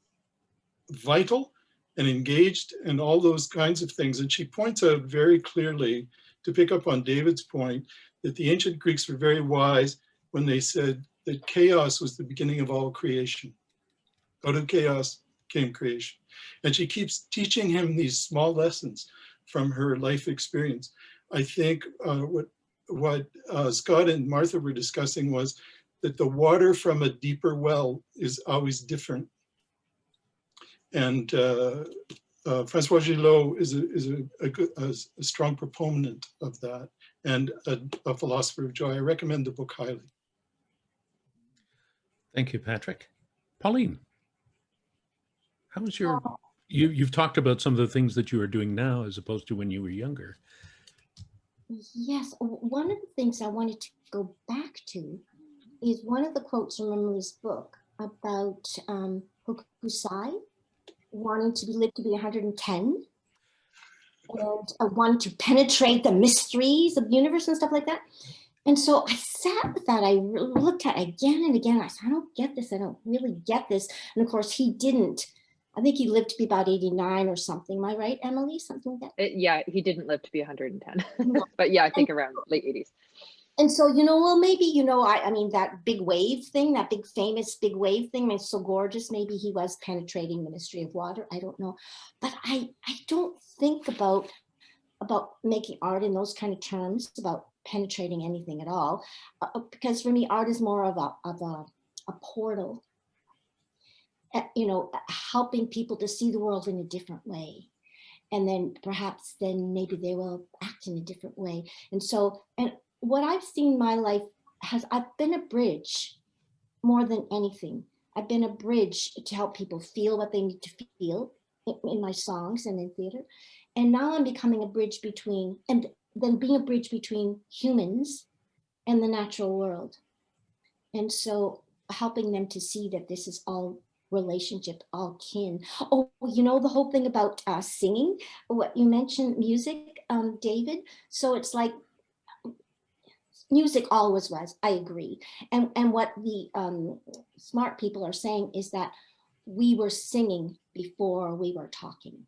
vital and engaged and all those kinds of things. And she points out very clearly, to pick up on David's point, that the ancient Greeks were very wise when they said that chaos was the beginning of all creation. Out of chaos came creation. And she keeps teaching him these small lessons from her life experience. I think what Scott and Martha were discussing was that the water from a deeper well is always different. And François Gillot is a strong proponent of that and a philosopher of joy. I recommend the book highly. Thank you, Patrick. Pauline, how was your, you've talked about some of the things that you are doing now as opposed to when you were younger. Yes, one of the things I wanted to go back to is one of the quotes from Emily's book about Hokusai wanting to live to be 110 and wanting to penetrate the mysteries of the universe and stuff like that. And so I sat with that. I looked at it again and again. I said, I don't get this. I don't really get this. And of course, he didn't. I think he lived to be about 89 or something. Am I right, Emily? Something like that? Yeah, he didn't live to be 110. But yeah, I think around late 80s. And so, well, maybe, I mean, that big wave thing, that big famous big wave thing, it's so gorgeous. Maybe he was penetrating the mystery of water. I don't know. But I don't think about making art in those kind of terms, about penetrating anything at all, because for me, art is more of a portal, you know, helping people to see the world in a different way. And then perhaps then maybe they will act in a different way. And so, and what I've seen in my life I've been a bridge more than anything. I've been a bridge to help people feel what they need to feel in my songs and in theater. And now I'm becoming a bridge between, and then being a bridge between humans and the natural world. And so helping them to see that this is all relationship, all kin. Oh, you know, the whole thing about singing, what you mentioned, music, David. So it's like, music always was, I agree. And what the smart people are saying is that we were singing before we were talking.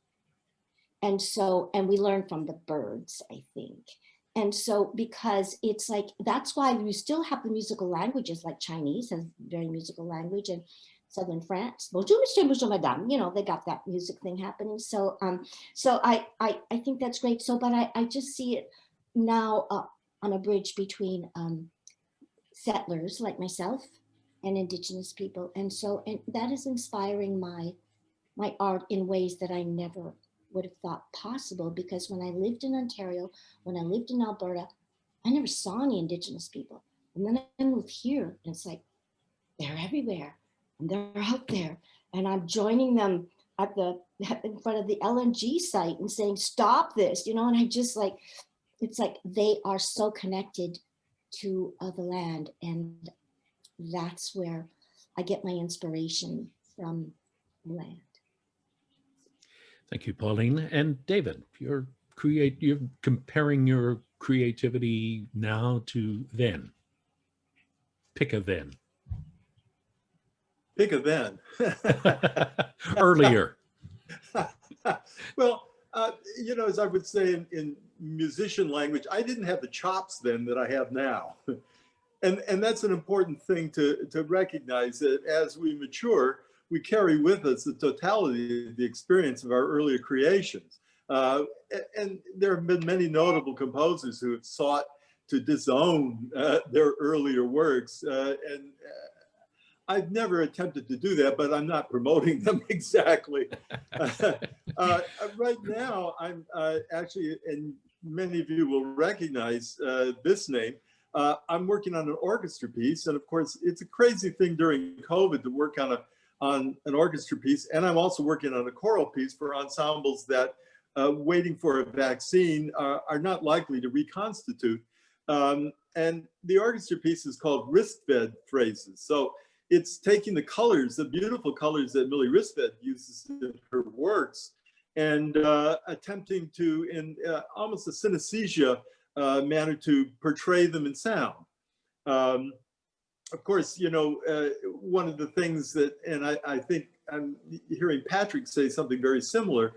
And so, and we learn from the birds, I think. And so, because it's like, that's why we still have the musical languages, like Chinese has very musical language, and Southern France, bonjour, monsieur, bonjour, madame, you know, they got that music thing happening. So, so I think that's great. So, but I just see it now on a bridge between settlers like myself and Indigenous people. And so, and that is inspiring my art in ways that I never would have thought possible, because when I lived in Ontario, when I lived in Alberta, I never saw any Indigenous people. And then I moved here and it's like, they're everywhere and they're out there. And I'm joining them at in front of the LNG site and saying, stop this, you know, and I just like, it's like they are so connected to the land, and that's where I get my inspiration from the land. Thank you, Pauline. And David, you're comparing your creativity now to then. Pick a then. Pick a then. Earlier. Well, you know, as I would say in musician language, I didn't have the chops then that I have now. And that's an important thing to recognize, that as we mature, we carry with us the totality of the experience of our earlier creations. And there have been many notable composers who have sought to disown their earlier works. And I've never attempted to do that, but I'm not promoting them exactly. Right now, I'm actually, and many of you will recognize this name, I'm working on an orchestra piece. And of course, it's a crazy thing during COVID to work on an orchestra piece. And I'm also working on a choral piece for ensembles that, waiting for a vaccine, are not likely to reconstitute. And the orchestra piece is called wrist-fed phrases. So it's taking the colors, the beautiful colors that Millie Wristfed uses in her works, and attempting to, in almost a synesthesia manner, to portray them in sound. Of course, you know, one of the things that, and I think I'm hearing Patrick say something very similar,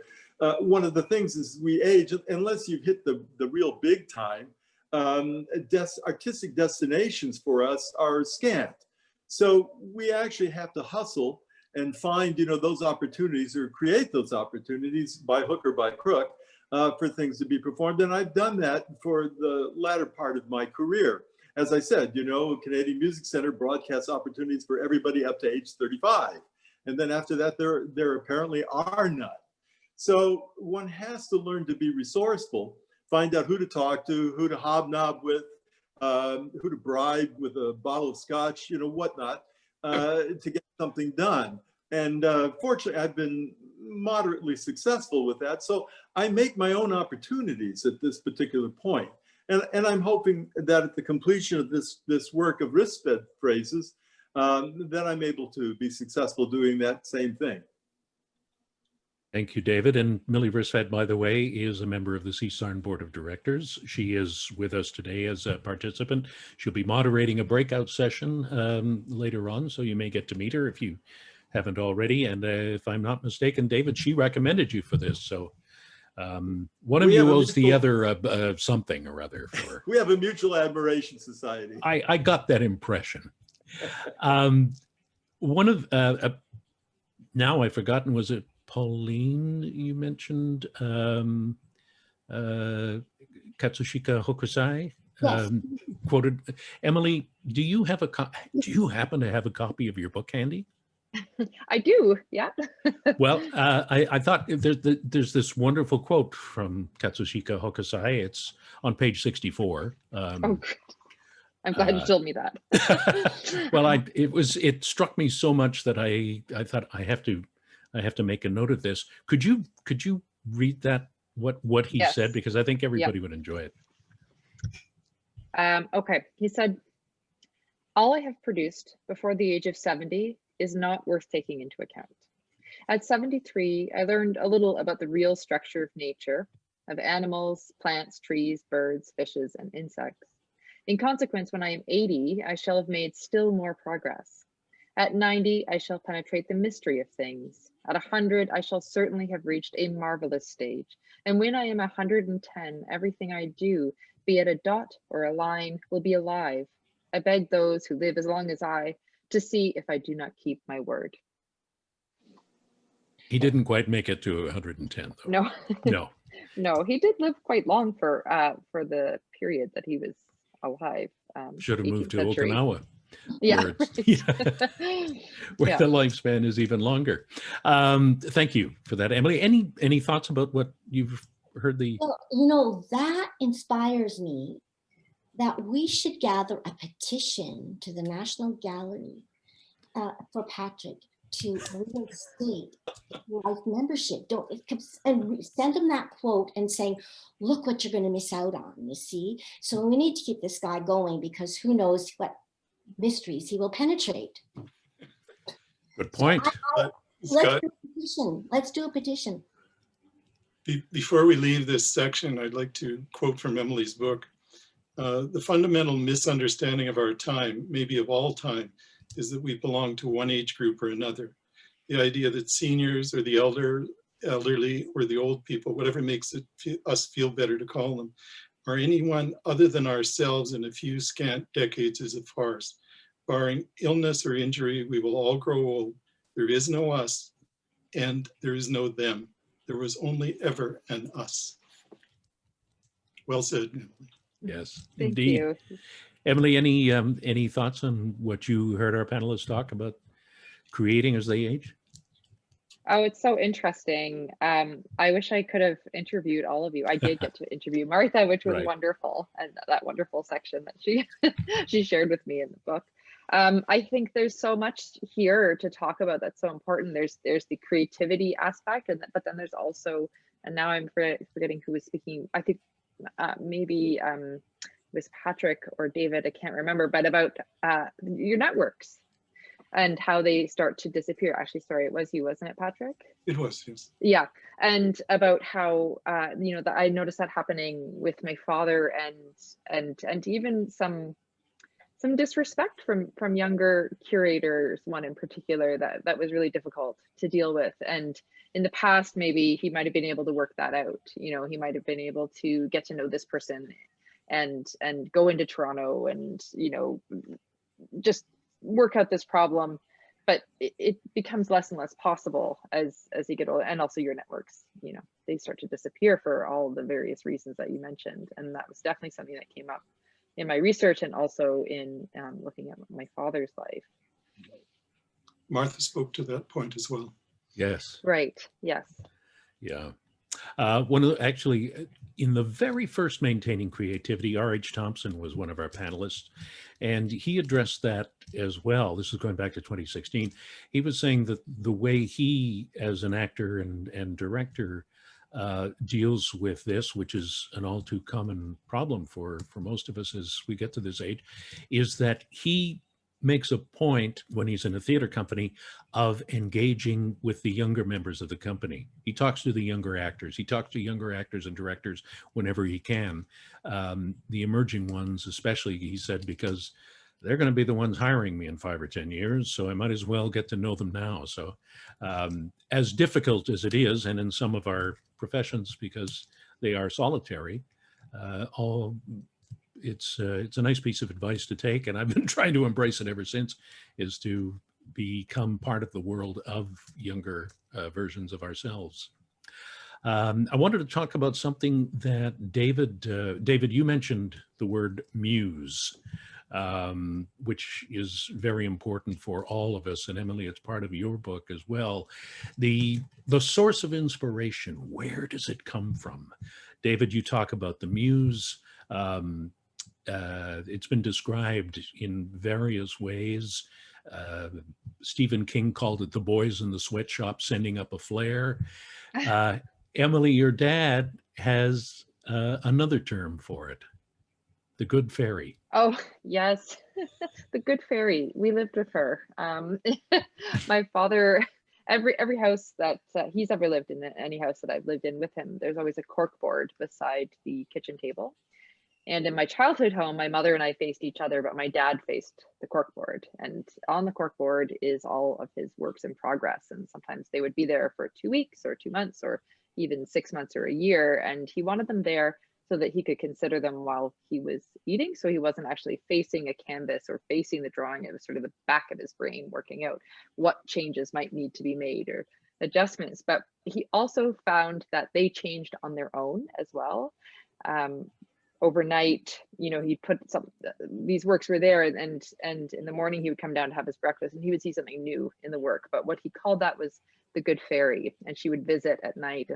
one of the things is we age, unless you've hit the real big time, artistic destinations for us are scant. So we actually have to hustle and find, you know, those opportunities, or create those opportunities by hook or by crook, for things to be performed. And I've done that for the latter part of my career. As I said, you know, Canadian Music Centre broadcasts opportunities for everybody up to age 35. And then after that, there apparently are none. So one has to learn to be resourceful, find out who to talk to, who to hobnob with, who to bribe with a bottle of scotch, you know, whatnot, to get something done. And fortunately, I've been moderately successful with that. So I make my own opportunities at this particular point. And I'm hoping that at the completion of this work of wrist-fed phrases, that I'm able to be successful doing that same thing. Thank you, David. And Millie Wristfed, by the way, is a member of the CSARN Board of Directors. She is with us today as a participant. She'll be moderating a breakout session later on, so you may get to meet her if you haven't already. And if I'm not mistaken, David, she recommended you for this. So one of you owes the other something or other. For we have a mutual admiration society. I got that impression. One of, now I've forgotten, was it Pauline, you mentioned Katsushika Hokusai. Yes. quoted. Emily, do you happen to have a copy of your book handy? I do, yeah. Well, I thought there's this wonderful quote from Katsushika Hokusai. It's on page 64. Oh, good. I'm glad you told me that. Well, it struck me so much that I thought I have to make a note of this. Could you read that, what he Yes. said, because I think everybody would enjoy it. Okay, he said, all I have produced before the age of 70 is not worth taking into account. At 73, I learned a little about the real structure of nature, of animals, plants, trees, birds, fishes, and insects. In consequence, when I am 80, I shall have made still more progress. At 90, I shall penetrate the mystery of things. At 100, I shall certainly have reached a marvelous stage. And when I am 110, everything I do, be it a dot or a line, will be alive. I beg those who live as long as I to see if I do not keep my word. He didn't quite make it to 110, though. No, No. no, he did live quite long for the period that he was alive. Should have moved to 18th century. Okinawa. Yeah, where, right. where Yeah. the lifespan is even longer. Thank you for that, Emily. Any thoughts about what you've heard? Well, that inspires me that we should gather a petition to the National Gallery for Patrick to reinstate life membership. And send him that quote and saying, look what you're going to miss out on, you see? So we need to keep this guy going, because who knows what mysteries he will penetrate. Good point. Scott, Let's do a petition. before we leave this section, I'd like to quote from Emily's book. The fundamental misunderstanding of our time, maybe of all time, is that we belong to one age group or another. The idea that seniors or the elderly or the old people, whatever makes us feel better to call them, or anyone other than ourselves in a few scant decades is a farce. Barring illness or injury, we will all grow old. There is no us, and there is no them. There was only ever an us. Well said, Emily. Yes, Thank indeed. you. Emily, any thoughts on what you heard our panelists talk about creating as they age? Oh, it's so interesting. I wish I could have interviewed all of you. I did get to interview Martha, which was Right. wonderful, and that wonderful section that she she shared with me in the book. I think there's so much here to talk about that's so important. There's the creativity aspect, but then there's also, and now I'm forgetting who was speaking. I think maybe it was Patrick or David, I can't remember, but about your networks and how they start to disappear. Actually, sorry, it was you, wasn't it, Patrick? It was, yes. Yeah, and about how that I noticed that happening with my father, and even some disrespect from younger curators, one in particular that was really difficult to deal with. And in the past, maybe he might have been able to work that out. He might have been able to get to know this person and go into Toronto and just work out this problem, but it becomes less and less possible as you get older. And also your networks, they start to disappear for all the various reasons that you mentioned. And that was definitely something that came up in my research and also in looking at my father's life. Martha spoke to that point as well. Yes. Right, yes. Yeah. Actually, in the very first Maintaining Creativity, R.H. Thompson was one of our panelists, and he addressed that as well. This is going back to 2016. He was saying that the way he, as an actor and director, deals with this, which is an all too common problem for most of us as we get to this age, is that he makes a point when he's in a theater company of engaging with the younger members of the company. He talks to the younger actors. He talks to younger actors and directors whenever he can. The emerging ones, especially, he said, because they're going to be the ones hiring me in 5 or 10 years, so I might as well get to know them now. So as difficult as it is, and in some of our professions, because they are solitary, it's a nice piece of advice to take, and I've been trying to embrace it ever since, is to become part of the world of younger versions of ourselves. I wanted to talk about something that David, you mentioned the word muse, which is very important for all of us. And Emily, it's part of your book as well. The source of inspiration, where does it come from? David, you talk about the muse. It's been described in various ways. Stephen King called it the boys in the sweatshop sending up a flare. Emily, your dad has another term for it, the good fairy. Oh, yes. The good fairy. We lived with her. My father, every house that he's ever lived in, any house that I've lived in with him, there's always a cork board beside the kitchen table. And in my childhood home, my mother and I faced each other, but my dad faced the corkboard. And on the corkboard is all of his works in progress. And sometimes they would be there for 2 weeks or 2 months or even 6 months or a year. And he wanted them there so that he could consider them while he was eating. So he wasn't actually facing a canvas or facing the drawing. It was sort of the back of his brain working out what changes might need to be made or adjustments. But he also found that they changed on their own as well. Overnight, he put these works were there, and in the morning he would come down to have his breakfast and he would see something new in the work. But what he called that was the good fairy, and she would visit at night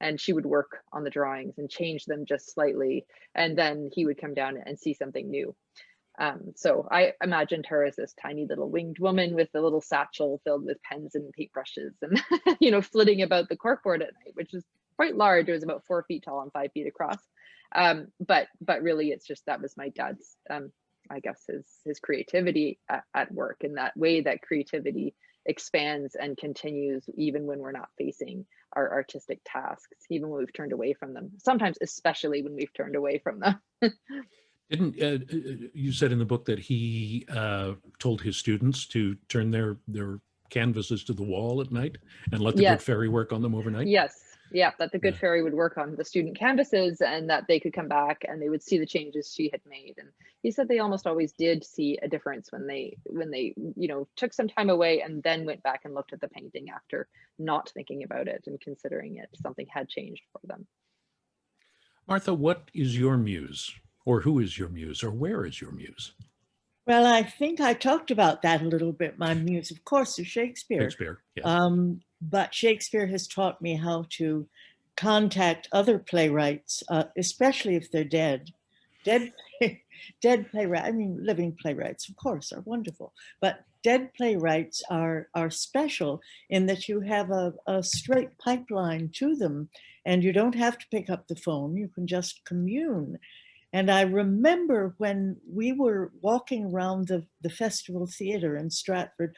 and she would work on the drawings and change them just slightly, and then he would come down and see something new. So I imagined her as this tiny little winged woman with a little satchel filled with pens and paintbrushes and flitting about the corkboard at night, which is quite large. It was about 4 feet tall and 5 feet across. But really it's just, that was my dad's, I guess his creativity at work, in that way that creativity expands and continues even when we're not facing our artistic tasks, even when we've turned away from them, sometimes especially when we've turned away from them. Didn't you said in the book that he told his students to turn their canvases to the wall at night and let the good fairy work on them overnight? Yes. Yeah, that the good fairy would work on the student canvases and that they could come back and they would see the changes she had made. And he said they almost always did see a difference when they took some time away and then went back and looked at the painting after not thinking about it and considering it, something had changed for them. Martha, what is your muse? Or who is your muse? Or where is your muse? Well, I think I talked about that a little bit. My muse, of course, is Shakespeare. Shakespeare, yes. But Shakespeare has taught me how to contact other playwrights, especially if they're dead. Dead playwrights, I mean, living playwrights, of course, are wonderful. But dead playwrights are special in that you have a straight pipeline to them and you don't have to pick up the phone. You can just commune. And I remember when we were walking around the Festival Theatre in Stratford.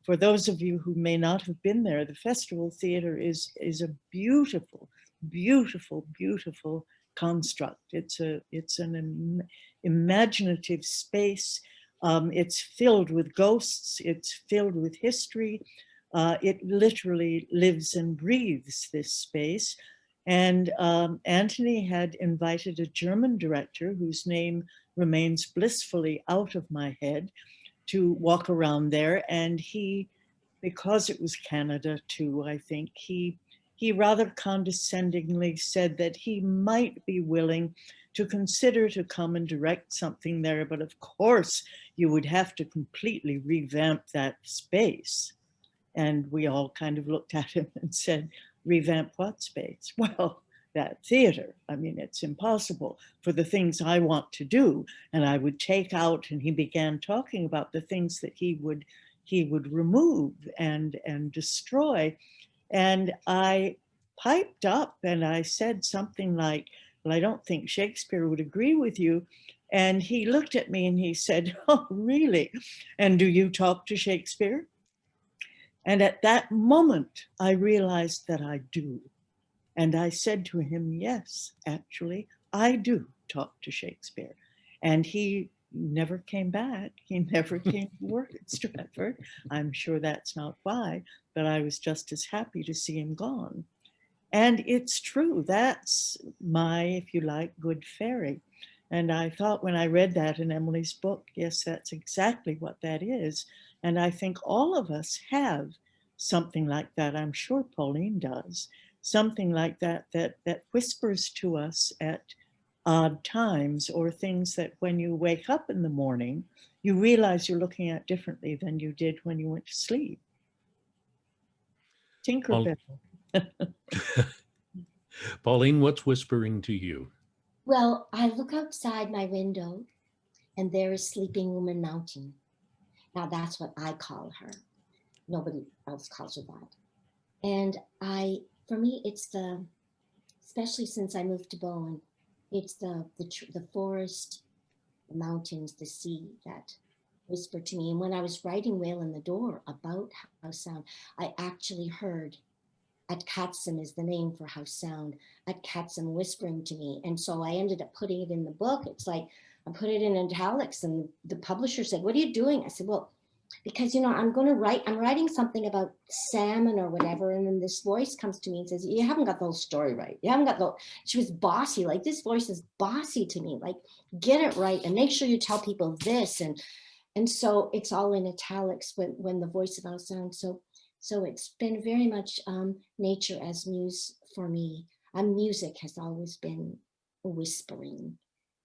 For those of you who may not have been there, the Festival Theatre is a beautiful, beautiful, beautiful construct. It's an imaginative space. It's filled with ghosts. It's filled with history. It literally lives and breathes this space. And Anthony had invited a German director whose name remains blissfully out of my head to walk around there. And he, because it was Canada too, I think, he rather condescendingly said that he might be willing to consider to come and direct something there. But of course, you would have to completely revamp that space. And we all kind of looked at him and said, revamp what space? Well, that theater. I mean, it's impossible for the things I want to do. And I would take out, and he began talking about the things that he would remove and destroy. And I piped up and I said something like, well, I don't think Shakespeare would agree with you. And he looked at me and he said, oh, really? And do you talk to Shakespeare? And at that moment, I realized that I do. And I said to him, yes, actually, I do talk to Shakespeare. And he never came back. He never came to work at Stratford. I'm sure that's not why, but I was just as happy to see him gone. And it's true, that's my, if you like, good fairy. And I thought when I read that in Emily's book, yes, that's exactly what that is. And I think all of us have something like that. I'm sure Pauline does. something like that, that whispers to us at odd times, or things that when you wake up in the morning, you realize you're looking at differently than you did when you went to sleep. Tinkerbell. Pauline, what's whispering to you? Well, I look outside my window and there is Sleeping Woman Mountain. Now that's what I call her. Nobody else calls her that. And for me, it's especially since I moved to Bowen, it's the forest, the mountains, the sea that whisper to me. And when I was writing Whale in the Door about house sound, I actually heard at Katzum is the name for house sound, at Katzum whispering to me. And so I ended up putting it in the book. It's like, I put it in italics and the publisher said, "What are you doing?" I said, "Well, because, I'm writing something about salmon or whatever." And then this voice comes to me and says, "You haven't got the whole story right. You haven't got she was bossy. Like, this voice is bossy to me. Like, get it right and make sure you tell people this." And so it's all in italics when the voice of house sound. So it's been very much nature as muse for me. Music has always been whispering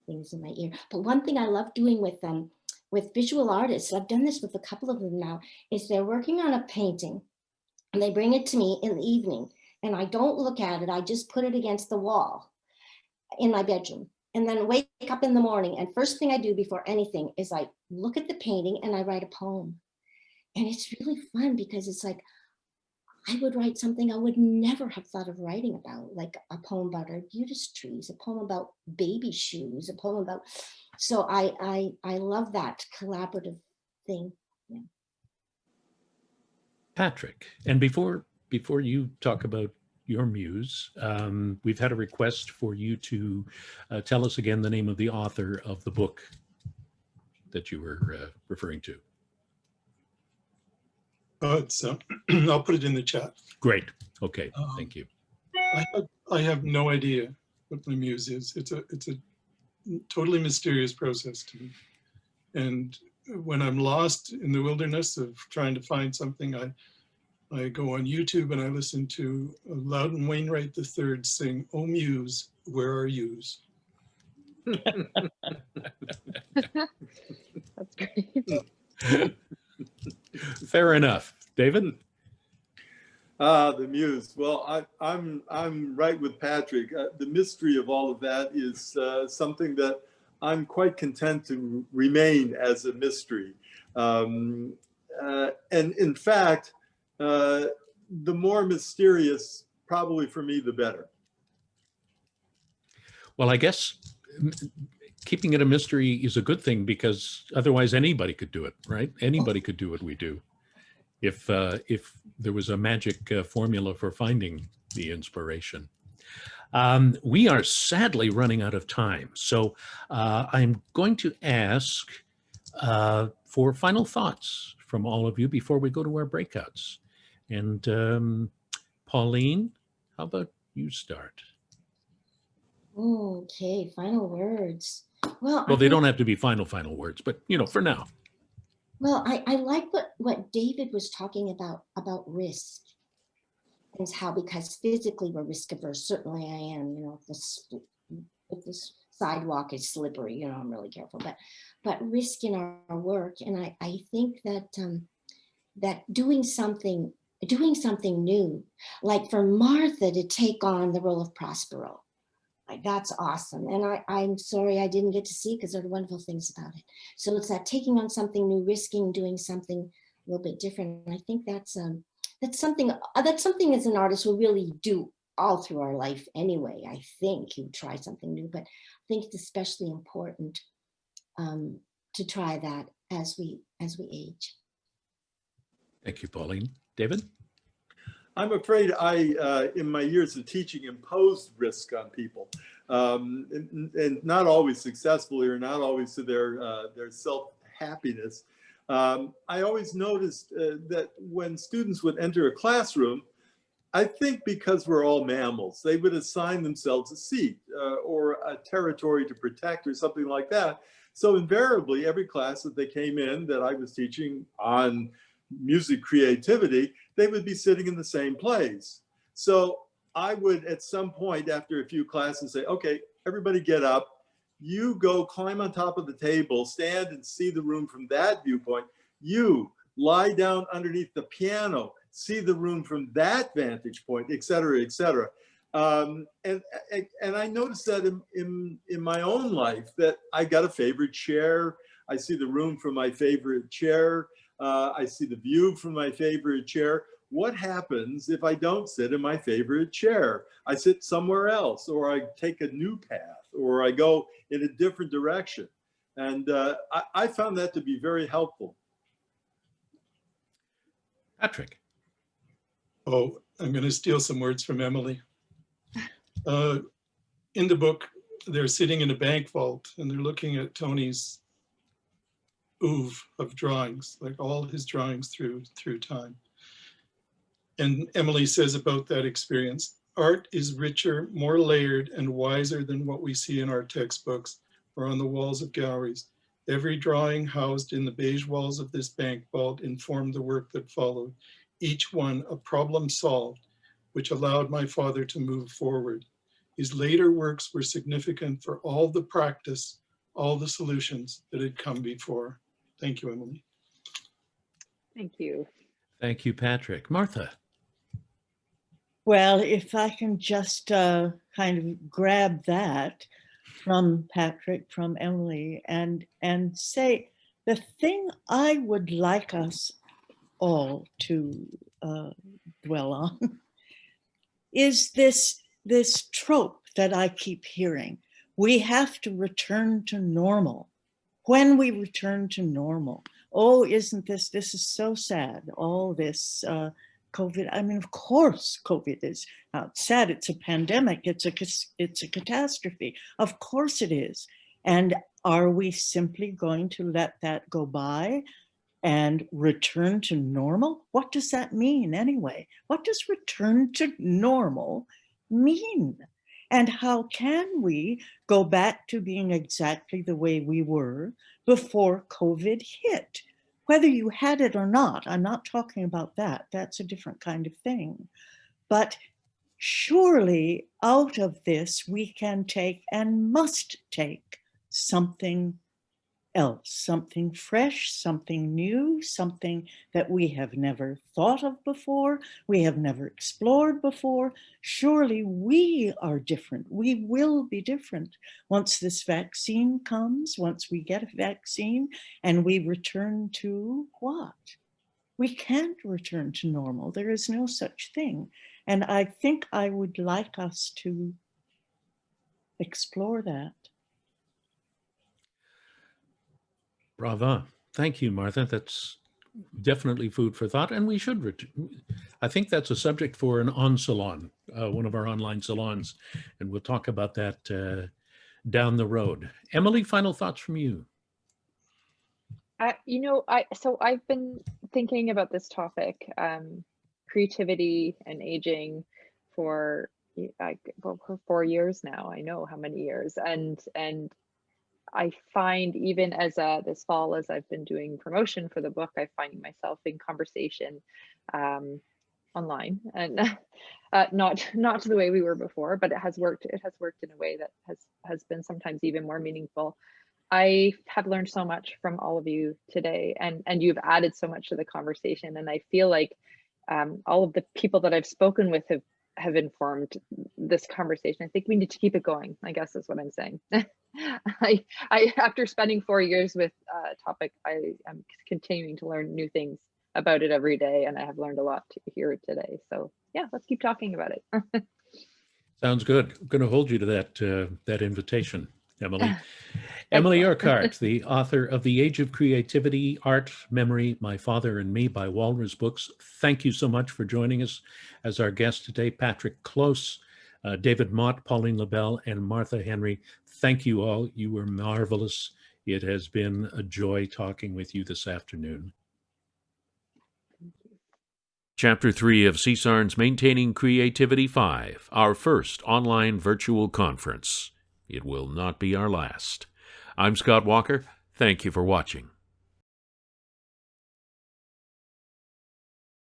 things in my ear. But one thing I love doing with visual artists, I've done this with a couple of them now, is they're working on a painting and they bring it to me in the evening and I don't look at it. I just put it against the wall in my bedroom and then wake up in the morning. And first thing I do before anything is I look at the painting and I write a poem. And it's really fun because it's like, I would write something I would never have thought of writing about, like a poem about arbutus trees, a poem about baby shoes, a poem about, so I love that collaborative thing. Yeah. Patrick, and before you talk about your muse, we've had a request for you to tell us again the name of the author of the book that you were referring to. I'll put it in the chat. Great. Okay. Thank you. I have no idea what my muse is. It's a totally mysterious process to me. And when I'm lost in the wilderness of trying to find something, I go on YouTube and I listen to Loudon Wainwright III sing, "Oh Muse, where are yous?" That's great. Fair enough. David? The muse. Well, I'm right with Patrick. The mystery of all of that is something that I'm quite content to remain as a mystery. And in fact, the more mysterious, probably for me, the better. Well, I guess keeping it a mystery is a good thing, because otherwise anybody could do it, right? Anybody could do what we do. If there was a magic formula for finding the inspiration. We are sadly running out of time. So I'm going to ask for final thoughts from all of you before we go to our breakouts. And Pauline, how about you start? Okay, final words. Well, they don't have to be final words, but for now. Well, I like what David was talking about risk, and how, because physically we're risk averse. Certainly I am, if this sidewalk is slippery, I'm really careful, but risk in our work. And I think that that doing something new, like for Martha to take on the role of Prospero, like, that's awesome. And I'm sorry I didn't get to see, because there are wonderful things about it. So it's that taking on something new, risking doing something a little bit different. And I think that's something as an artist we really do all through our life anyway. I think you try something new, but I think it's especially important to try that as we age. Thank you, Pauline. David? I'm afraid I, in my years of teaching, imposed risk on people, and not always successfully, or not always to their self-happiness. I always noticed that when students would enter a classroom, I think because we're all mammals, they would assign themselves a seat or a territory to protect or something like that. So invariably, every class that they came in that I was teaching on music creativity, they would be sitting in the same place. So I would at some point after a few classes say, okay, everybody get up. You go climb on top of the table, stand and see the room from that viewpoint. You lie down underneath the piano, see the room from that vantage point, et cetera, et cetera. And I noticed that in my own life that I got a favorite chair. I see the room from my favorite chair. I see the view from my favorite chair. What happens if I don't sit in my favorite chair? I sit somewhere else, or I take a new path, or I go in a different direction. And I found that to be very helpful. Patrick. Oh, I'm going to steal some words from Emily. In the book, they're sitting in a bank vault and they're looking at Tony's oeuvre of drawings, like all his drawings through time. And Emily says about that experience, art is richer, more layered, and wiser than what we see in our textbooks or on the walls of galleries. Every drawing housed in the beige walls of this bank vault informed the work that followed, each one a problem solved, which allowed my father to move forward. His later works were significant for all the practice, all the solutions that had come before. Thank you, Emily. Thank you. Thank you, Patrick. Martha. Well, if I can just kind of grab that from Patrick, from Emily, and say the thing I would like us all to dwell on is this trope that I keep hearing. We have to return to normal. When we return to normal, oh, isn't this is so sad, all this COVID. I mean, of course, COVID is sad. It's a pandemic. It's a catastrophe. Of course it is. And are we simply going to let that go by and return to normal? What does that mean anyway? What does return to normal mean? And how can we go back to being exactly the way we were before COVID hit? Whether you had it or not, I'm not talking about that. That's a different kind of thing. But surely out of this, we can take and must take something else, something fresh, something new, something that we have never thought of before, we have never explored before. Surely we are different. We will be different once this vaccine comes, once we get a vaccine and we return to what? We can't return to normal. There is no such thing. And I think I would like us to explore that. Bravo. Thank you, Martha. That's definitely food for thought. And we should, I think that's a subject for an on-salon, one of our online salons. And we'll talk about that down the road. Emily, final thoughts from you. So I've been thinking about this topic, creativity and aging for 4 years now. I know how many years, and I find even as this fall, as I've been doing promotion for the book, I find myself in conversation online, and not to the way we were before, but it has worked. It has worked in a way that has been sometimes even more meaningful. I have learned so much from all of you today, and you've added so much to the conversation. And I feel like all of the people that I've spoken with have informed this conversation. I think we need to keep it going, I guess is what I'm saying. I after spending 4 years with a topic, I am continuing to learn new things about it every day, and I have learned a lot here today. So yeah, let's keep talking about it. Sounds good. I'm going to hold you to that invitation, Emily. Emily Urquhart, the author of The Age of Creativity, Art, Memory, My Father and Me by Walrus Books. Thank you so much for joining us as our guest today. Patrick Close, David Mott, Pauline Labelle, and Martha Henry. Thank you all. You were marvelous. It has been a joy talking with you this afternoon. Chapter 3 of CSARN's Maintaining Creativity 5, our first online virtual conference. It will not be our last. I'm Scott Walker. Thank you for watching.